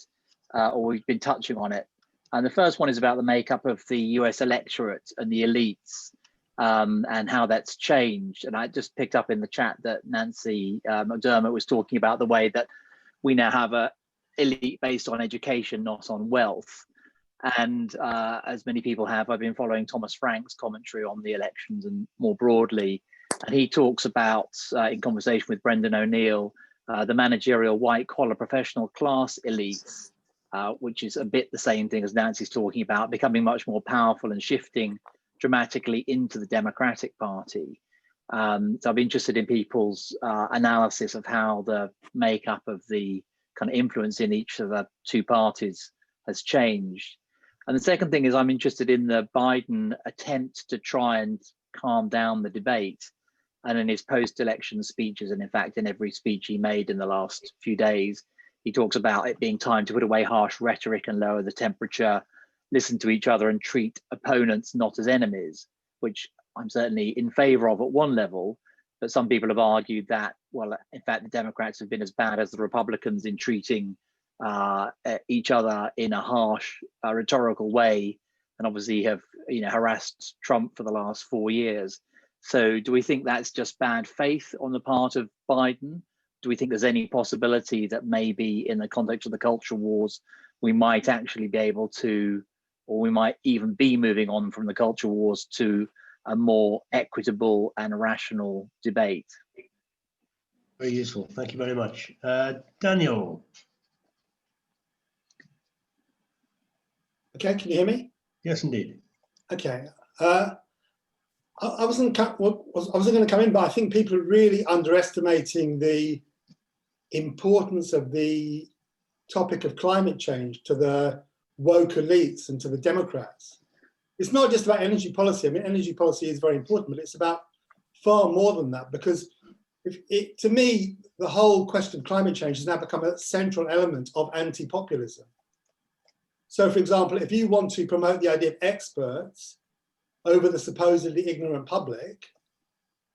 or we've been touching on it. And the first one is about the makeup of the US electorate and the elites, and how that's changed. And I just picked up in the chat that Nancy McDermott was talking about the way that we now have a elite based on education, not on wealth. And as many people have, I've been following Thomas Frank's commentary on the elections and more broadly. And he talks about, in conversation with Brendan O'Neill, the managerial white-collar professional class elites, which is a bit the same thing as Nancy's talking about, becoming much more powerful and shifting dramatically into the Democratic Party. So I'm interested in people's analysis of how the makeup of the kind of influence in each of the two parties has changed. And the second thing is I'm interested in the Biden attempt to try and calm down the debate. And in his post-election speeches, and in fact, in every speech he made in the last few days, he talks about it being time to put away harsh rhetoric and lower the temperature, listen to each other and treat opponents not as enemies, which I'm certainly in favor of at one level. But some people have argued that, well, in fact, the Democrats have been as bad as the Republicans in treating each other in a harsh rhetorical way, and obviously have harassed Trump for the last 4 years. So do we think that's just bad faith on the part of Biden? Do we think there's any possibility that maybe in the context of the culture wars, we might actually be able to, or we might even be moving on from the culture wars to a more equitable and rational debate? Very useful. Thank you very much. Daniel. Okay, can you hear me? Yes, indeed. Okay. I wasn't going to come in, but I think people are really underestimating the importance of the topic of climate change to the woke elites and to the Democrats. It's not just about energy policy. I mean, energy policy is very important, but it's about far more than that, because to me, the whole question of climate change has now become a central element of anti-populism. So, for example, if you want to promote the idea of experts over the supposedly ignorant public,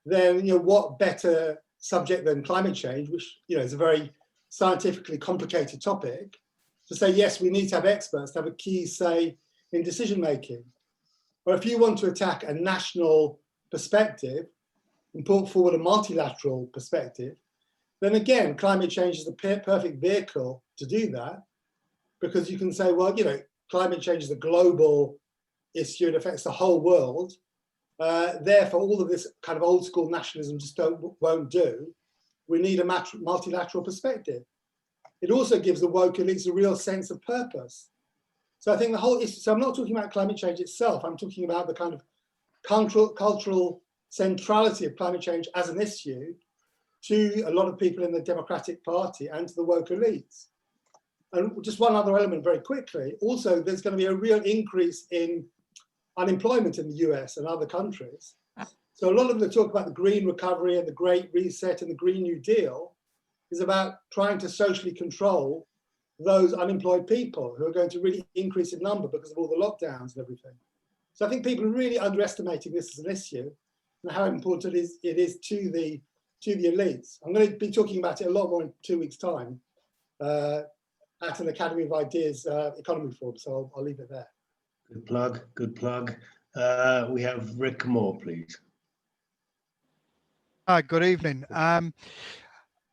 then what better subject than climate change, which is a very scientifically complicated topic, to say yes, we need to have experts to have a key say in decision making. Or if you want to attack a national perspective and put forward a multilateral perspective, then again, climate change is the perfect vehicle to do that, because you can say, well, climate change is a global issue, it affects the whole world. Therefore, all of this kind of old school nationalism just won't do. We need a multilateral perspective. It also gives the woke elites a real sense of purpose. So I think the whole issue, so I'm not talking about climate change itself, I'm talking about the kind of cultural centrality of climate change as an issue to a lot of people in the Democratic Party and to the woke elites. And just one other element very quickly, also there's going to be a real increase in unemployment in the US and other countries. So a lot of the talk about the green recovery and the Great Reset and the Green New Deal is about trying to socially control those unemployed people who are going to really increase in number because of all the lockdowns and everything. So I think people are really underestimating this as an issue and how important it is to the elites. I'm going to be talking about it a lot more in 2 weeks' time at an Academy of Ideas economy forum, so I'll leave it there. Good plug, good plug. We have Rick Moore, please. Hi, good evening.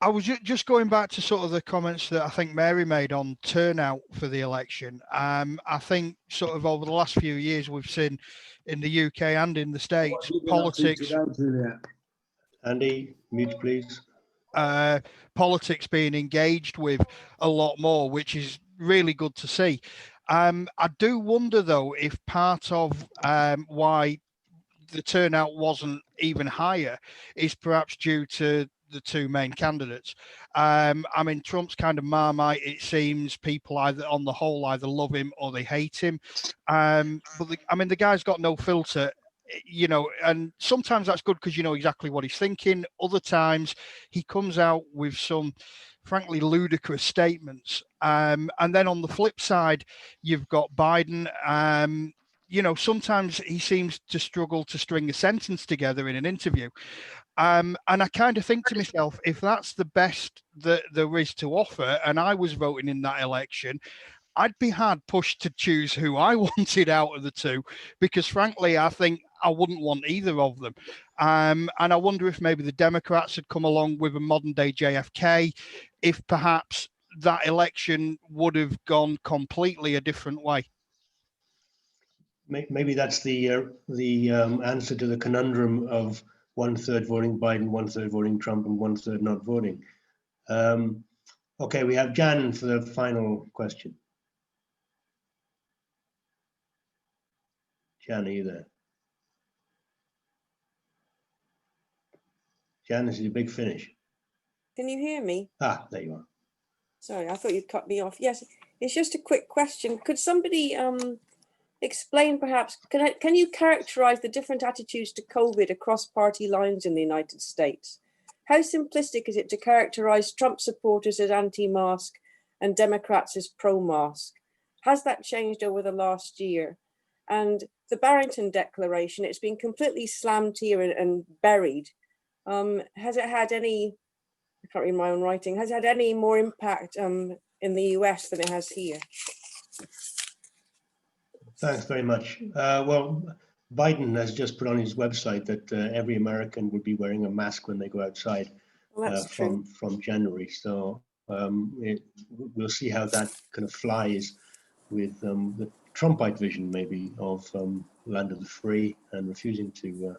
I was just going back to sort of the comments that I think Mary made on turnout for the election. I think sort of over the last few years, we've seen in the UK and in the States, politics. Andy, mute please. Politics being engaged with a lot more, which is really good to see. I do wonder, though, if part of why the turnout wasn't even higher is perhaps due to the two main candidates. I mean, Trump's kind of Marmite, it seems. People either, on the whole, either love him or they hate him. But the guy's got no filter, and sometimes that's good because you know exactly what he's thinking. Other times he comes out with some frankly ludicrous statements. And then on the flip side, you've got Biden. Sometimes he seems to struggle to string a sentence together in an interview. And I kind of think to myself, if that's the best that there is to offer, and I was voting in that election, I'd be hard pushed to choose who I wanted out of the two, because frankly, I think I wouldn't want either of them. And I wonder if maybe the Democrats had come along with a modern day JFK, if perhaps that election would have gone completely a different way. Maybe that's the answer to the conundrum of 1/3 voting Biden, 1/3 voting Trump, and 1/3 not voting. Okay, we have Jan for the final question. Jan, are you there? Jan, this is a big finish. Can you hear me? Ah, there you are. Sorry, I thought you'd cut me off. Yes, it's just a quick question. Could somebody explain perhaps, can you characterize the different attitudes to COVID across party lines in the United States? How simplistic is it to characterize Trump supporters as anti-mask and Democrats as pro-mask? Has that changed over the last year? And the Barrington Declaration, it's been completely slammed here and buried. Has it had any, I can't read my own writing, has it had any more impact in the US than it has here? Thanks very much. Well, Biden has just put on his website that every American would be wearing a mask when they go outside from January. So we'll see how that kind of flies with the Trumpite vision, maybe, of land of the free and refusing to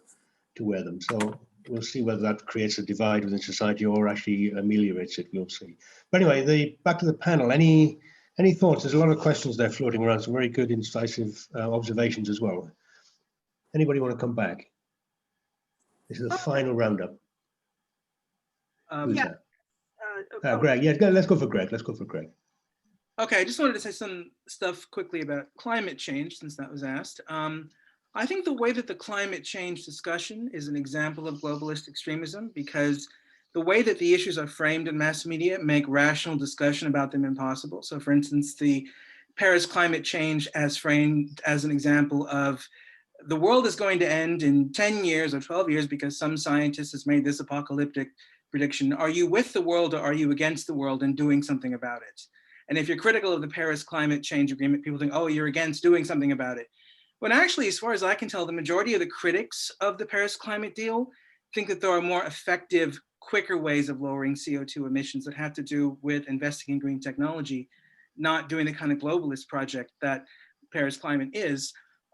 wear them. So we'll see whether that creates a divide within society or actually ameliorates it. We'll see. But anyway, back to the panel. Any thoughts? There's a lot of questions there floating around. Some very good, incisive observations as well. Anybody want to come back? This is the final roundup. Who's that? Greg. Yeah, let's go for Greg. Let's go for Greg. Okay, I just wanted to say some stuff quickly about climate change, since that was asked. I think the way that the climate change discussion is an example of globalist extremism, because the way that the issues are framed in mass media make rational discussion about them impossible. So for instance, the Paris climate change as framed as an example of the world is going to end in 10 years or 12 years because some scientist has made this apocalyptic prediction. Are you with the world or are you against the world and doing something about it? And if you're critical of the Paris climate change agreement, people think, oh, you're against doing something about it. When actually, as far as I can tell, the majority of the critics of the Paris climate deal think that there are more effective, quicker ways of lowering CO2 emissions that have to do with investing in green technology, not doing the kind of globalist project that Paris climate is.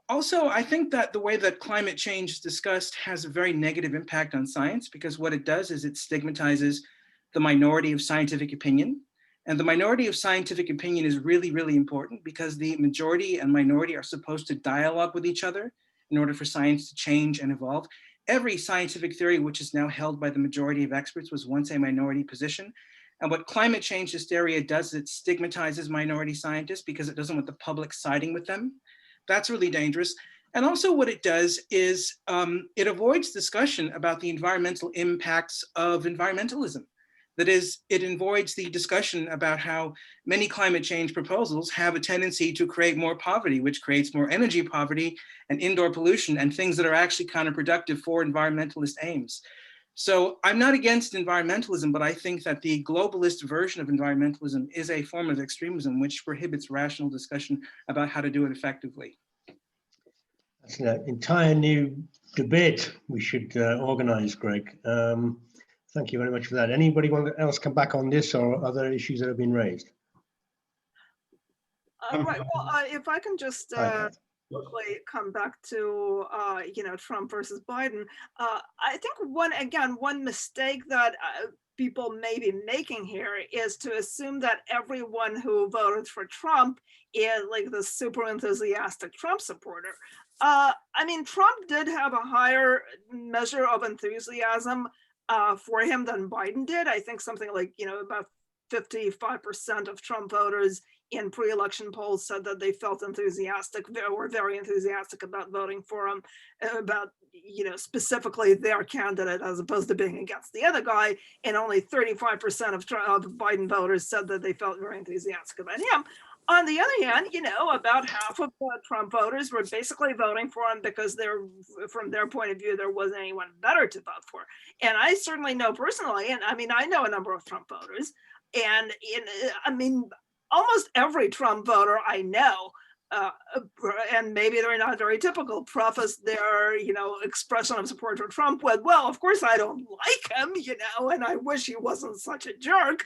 Also, I think that the way that climate change is discussed has a very negative impact on science, because what it does is it stigmatizes the minority of scientific opinion. And the minority of scientific opinion is really, really important, because the majority and minority are supposed to dialogue with each other in order for science to change and evolve. Every scientific theory which is now held by the majority of experts was once a minority position. And what climate change hysteria does is it stigmatizes minority scientists because it doesn't want the public siding with them. That's really dangerous. And also what it does is it avoids discussion about the environmental impacts of environmentalism. That is, it avoids the discussion about how many climate change proposals have a tendency to create more poverty, which creates more energy poverty and indoor pollution and things that are actually counterproductive for environmentalist aims. So I'm not against environmentalism, but I think that the globalist version of environmentalism is a form of extremism which prohibits rational discussion about how to do it effectively. That's an entire new debate we should organize, Greg. Thank you very much for that. Anybody else come back on this or other issues that have been raised? Right. Well, if I can just quickly come back to Trump versus Biden, I think one mistake that people may be making here is to assume that everyone who voted for Trump is like the super enthusiastic Trump supporter. I mean, Trump did have a higher measure of enthusiasm for him than Biden did. I think something like, about 55% of Trump voters in pre-election polls said that they felt enthusiastic, were very enthusiastic about voting for him, about, specifically their candidate as opposed to being against the other guy. And only 35% of Biden voters said that they felt very enthusiastic about him. On the other hand, about half of Trump voters were basically voting for him because from their point of view, there wasn't anyone better to vote for. And I certainly know personally, and I mean, I know a number of Trump voters, and almost every Trump voter I know, and maybe they're not very typical, preface their, expression of support for Trump with, well, of course I don't like him, and I wish he wasn't such a jerk,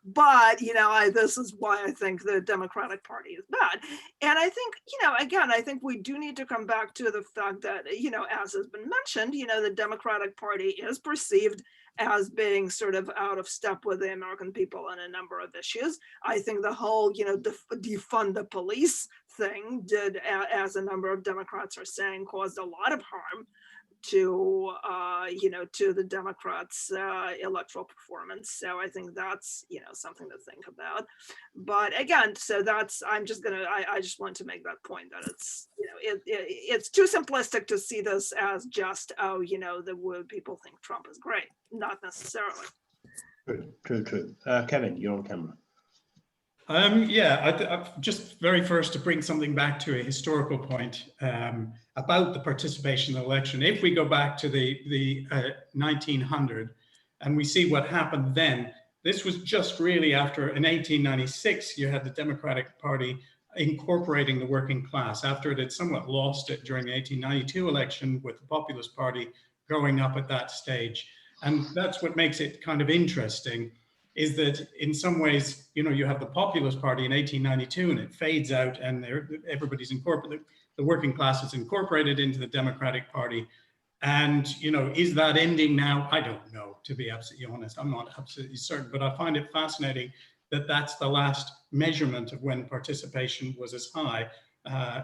but, this is why I think the Democratic Party is bad. And I think, again, I think we do need to come back to the fact that, as has been mentioned, the Democratic Party is perceived as being sort of out of step with the American people on a number of issues. I think the whole, defund the police thing did, as a number of Democrats are saying, caused a lot of harm to to the Democrats' electoral performance. So I think that's something to think about. But again, so that's I just want to make that point that it's it's too simplistic to see this as just the people think Trump is great, not necessarily. True. Kevin, you're on camera. Yeah, just very first to bring something back to a historical point about the participation in the election. If we go back to the 1900 and we see what happened then, this was just really after, in 1896, you had the Democratic Party incorporating the working class after it had somewhat lost it during the 1892 election with the Populist Party growing up at that stage. And that's what makes it kind of interesting, is that in some ways, you have the Populist Party in 1892 and it fades out and everybody's incorporated, the working class is incorporated into the Democratic Party. And, is that ending now? I don't know, to be absolutely honest. I'm not absolutely certain, but I find it fascinating that that's the last measurement of when participation was as high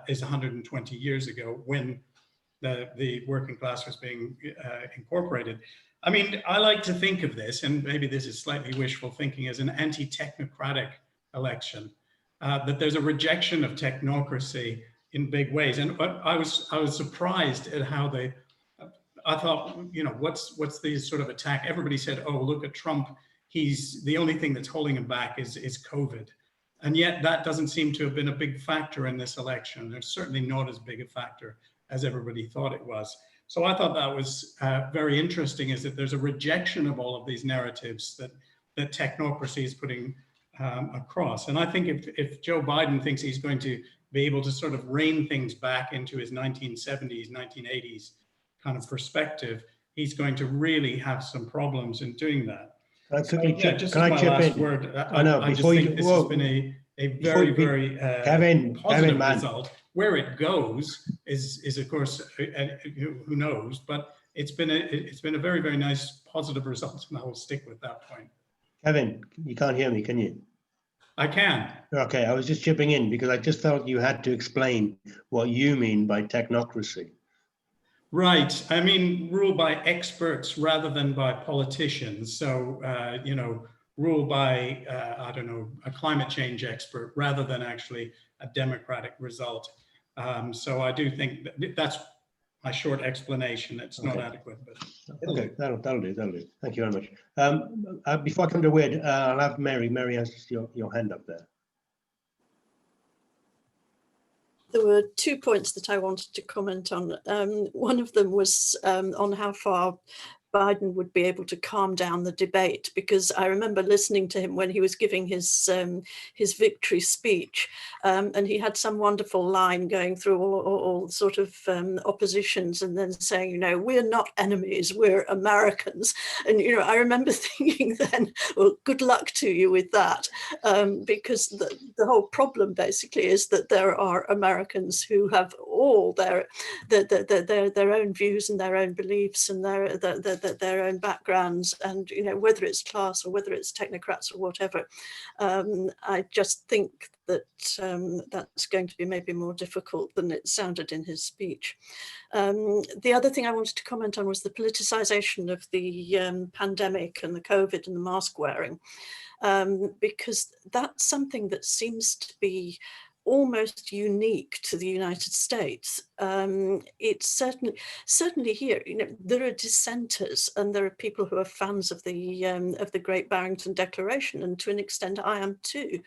as 120 years ago, when the working class was being incorporated. I mean, I like to think of this, and maybe this is slightly wishful thinking, as an anti-technocratic election, that there's a rejection of technocracy in big ways. And I was surprised at how I thought, what's the sort of attack? Everybody said, oh, look at Trump. He's the only thing that's holding him back is COVID. And yet that doesn't seem to have been a big factor in this election. There's certainly not as big a factor as everybody thought it was. So I thought that was very interesting, is that there's a rejection of all of these narratives that technocracy is putting across. And I think if Joe Biden thinks he's going to be able to sort of rein things back into his 1970s, 1980s kind of perspective, he's going to really have some problems in doing that. Can I chip in? Word, I know, I just before think you, this whoa, has been a very, very Kevin, man. result. Where it goes is of course, who knows, but it's been a very, very nice positive result, and I will stick with that point. Kevin, you can't hear me, can you? I can. Okay, I was just chipping in because I just felt you had to explain what you mean by technocracy. Right. I mean, rule by experts rather than by politicians. So, rule by, I don't know, a climate change expert rather than actually a democratic result. So I do think that's my short explanation. It's not adequate, but okay, that'll do. Thank you very much. Before I come to Whit, I'll have Mary. Mary has your hand up there. There were 2 points that I wanted to comment on. One of them was on how far Biden would be able to calm down the debate, because I remember listening to him when he was giving his victory speech, and he had some wonderful line going through all sort of oppositions, and then saying, we're not enemies, we're Americans. And I remember thinking then, well, good luck to you with that, because the whole problem basically is that there are Americans who have all their own views and their own beliefs and their own backgrounds, and whether it's class or whether it's technocrats or whatever. I just think that that's going to be maybe more difficult than it sounded in his speech. The other thing I wanted to comment on was the politicization of the pandemic and the COVID and the mask wearing, because that's something that seems to be almost unique to the United States. It's certainly here. There are dissenters, and there are people who are fans of the Great Barrington Declaration, and to an extent, I am too.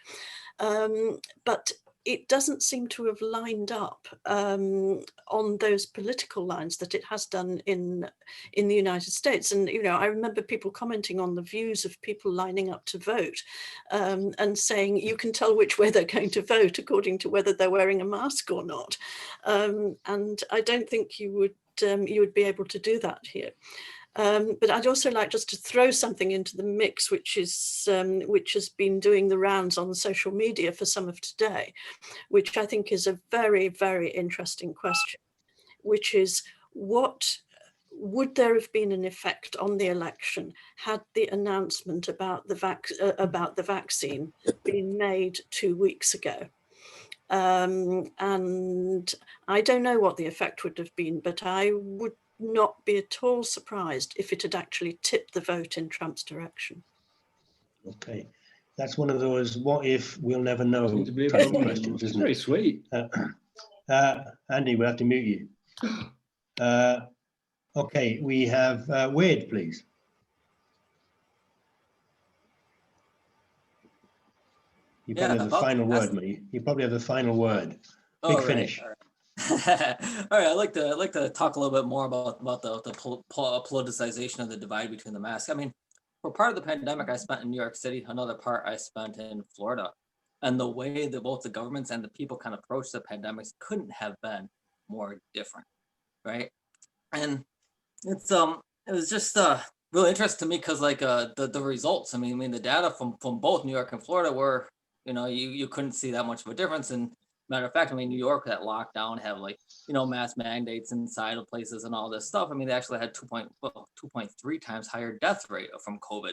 But it doesn't seem to have lined up on those political lines that it has done in the United States. And, I remember people commenting on the views of people lining up to vote and saying, you can tell which way they're going to vote according to whether they're wearing a mask or not. And I don't think you would be able to do that here. But I'd also like just to throw something into the mix, which has been doing the rounds on social media for some of today, which I think is a very, very interesting question, which is, what would there have been an effect on the election had the announcement about the vaccine been made 2 weeks ago? And I don't know what the effect would have been, but I would not be at all surprised if it had actually tipped the vote in Trump's direction. Okay, that's one of those "what if we'll never know" It's type of questions, isn't very it? sweet. Andy, we'll have to mute you. Okay, we have Wade, please. You probably have the final word, mate. You probably have the final word. Big finish. All right. All right, I'd like to talk a little bit more about the politicization of the divide between the masks. I mean, for part of the pandemic, I spent in New York City. Another part I spent in Florida, and the way that both the governments and the people kind of approached the pandemics couldn't have been more different, right? And it was just really interesting to me because like the results. I mean the data from both New York and Florida were, you couldn't see that much of a difference. And matter of fact, I mean, New York, that lockdown, have like, mass mandates inside of places and all this stuff. I mean, they actually had 2.3 times higher death rate from COVID.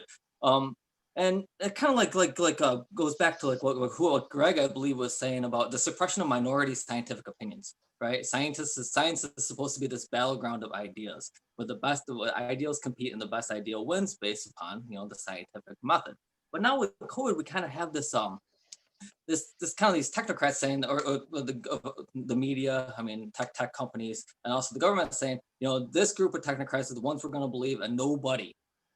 And it kind of goes back to like what Greg, I believe, was saying about the suppression of minority scientific opinions, right? Science is supposed to be this battleground of ideas, but the best ideals compete and the best ideal wins based upon, the scientific method. But now with COVID, we kind of have this this kind of these technocrats saying, or the media, I mean, tech companies, and also the government saying, this group of technocrats are the ones we're going to believe, and nobody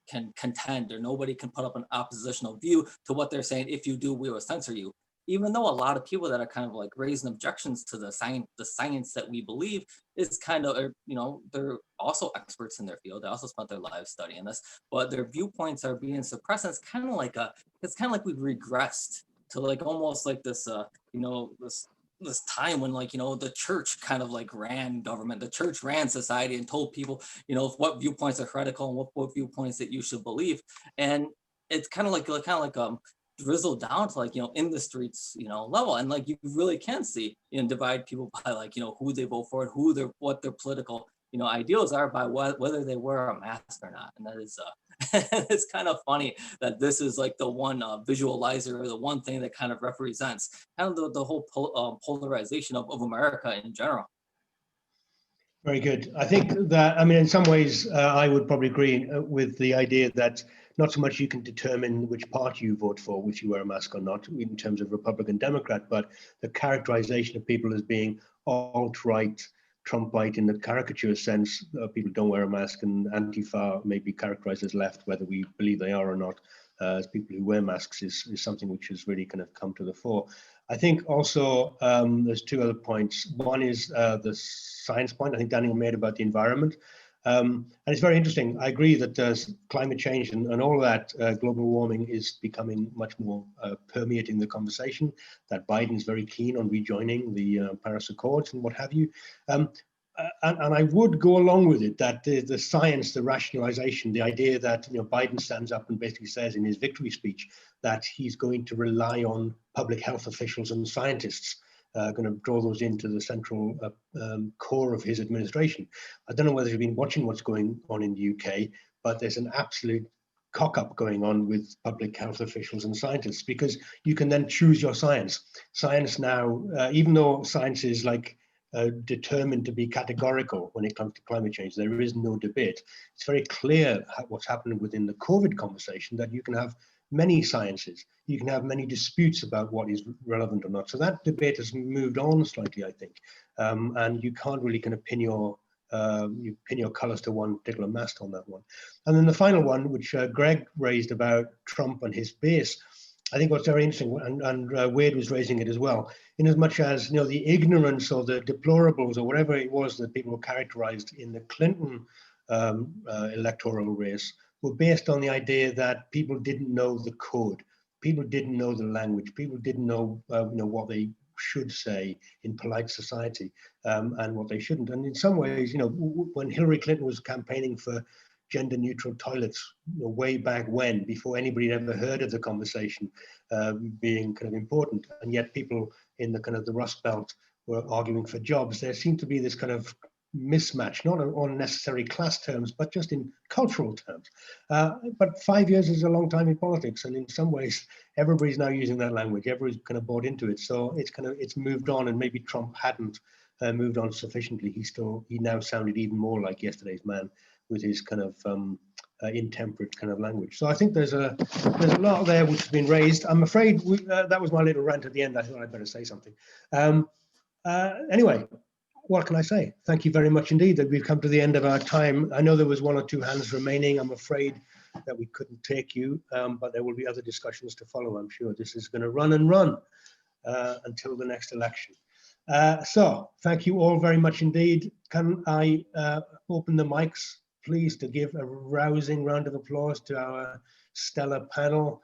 can contend or nobody can put up an oppositional view to what they're saying. If you do, we will censor you. Even though a lot of people that are kind of like raising objections to the science that we believe is kind of, they're also experts in their field. They also spent their lives studying this, but their viewpoints are being suppressed. It's kind of like we've regressed to like almost like this, this time when like, the church kind of like ran government, the church ran society and told people, what viewpoints are heretical and what viewpoints that you should believe. And it's kind of like drizzled down to like, in the streets, level. And like, you really can see, divide people by like, who they vote for and what their political, ideals are by whether they wear a mask or not. And that is, it's kind of funny that this is like the one visualizer or the one thing that kind of represents kind of the whole polarization of America in general. Very good. I think that, I mean, in some ways, I would probably agree with the idea that not so much you can determine which party you vote for, which you wear a mask or not, in terms of Republican, Democrat, but the characterization of people as being alt-right, Trumpite in the caricature sense, people don't wear a mask, and Antifa may be characterized as left, whether we believe they are or not, as people who wear masks is something which has really kind of come to the fore. I think also there's two other points. One is the science point I think Daniel made about the environment. And it's very interesting. I agree that climate change and all of that, global warming is becoming much more permeating the conversation, that Biden's very keen on rejoining the Paris Accords and what have you. And I would go along with it, that the science, the rationalization, the idea that Biden stands up and basically says in his victory speech that he's going to rely on public health officials and scientists, going to draw those into the central core of his administration. I don't know whether you've been watching what's going on in the UK, but there's an absolute cock-up going on with public health officials and scientists, because you can then choose your science. Science now, even though science is like determined to be categorical when it comes to climate change, there is no debate. It's very clear what's happening within the COVID conversation, that you can have many sciences. You can have many disputes about what is relevant or not. So that debate has moved on slightly, I think. And you can't really kind of pin your colors to one particular mast on that one. And then the final one, which Greg raised about Trump and his base, I think what's very interesting, and Wade was raising it as well, in as much as the ignorance or the deplorables or whatever it was that people were characterized in the Clinton electoral race were based on the idea that people didn't know the code, people didn't know the language, people didn't know what they should say in polite society and what they shouldn't. And in some ways, when Hillary Clinton was campaigning for gender-neutral toilets way back when, before anybody had ever heard of the conversation being kind of important, and yet people in the kind of the Rustbelt were arguing for jobs, there seemed to be this kind of mismatch, not on necessary class terms, but just in cultural terms. But 5 years is a long time in politics, and in some ways, everybody's now using that language. Everybody's kind of bought into it. So it's moved on, and maybe Trump hadn't moved on sufficiently, he now sounded even more like yesterday's man with his kind of intemperate kind of language. So I think there's a lot there which has been raised. I'm afraid that was my little rant at the end. I thought I'd better say something. Anyway, what can I say? Thank you very much indeed that we've come to the end of our time. I know there was 1 or 2 hands remaining. I'm afraid that we couldn't take you, but there will be other discussions to follow. I'm sure this is going to run and run until the next election. So thank you all very much indeed. Can I open the mics, please, to give a rousing round of applause to our stellar panel.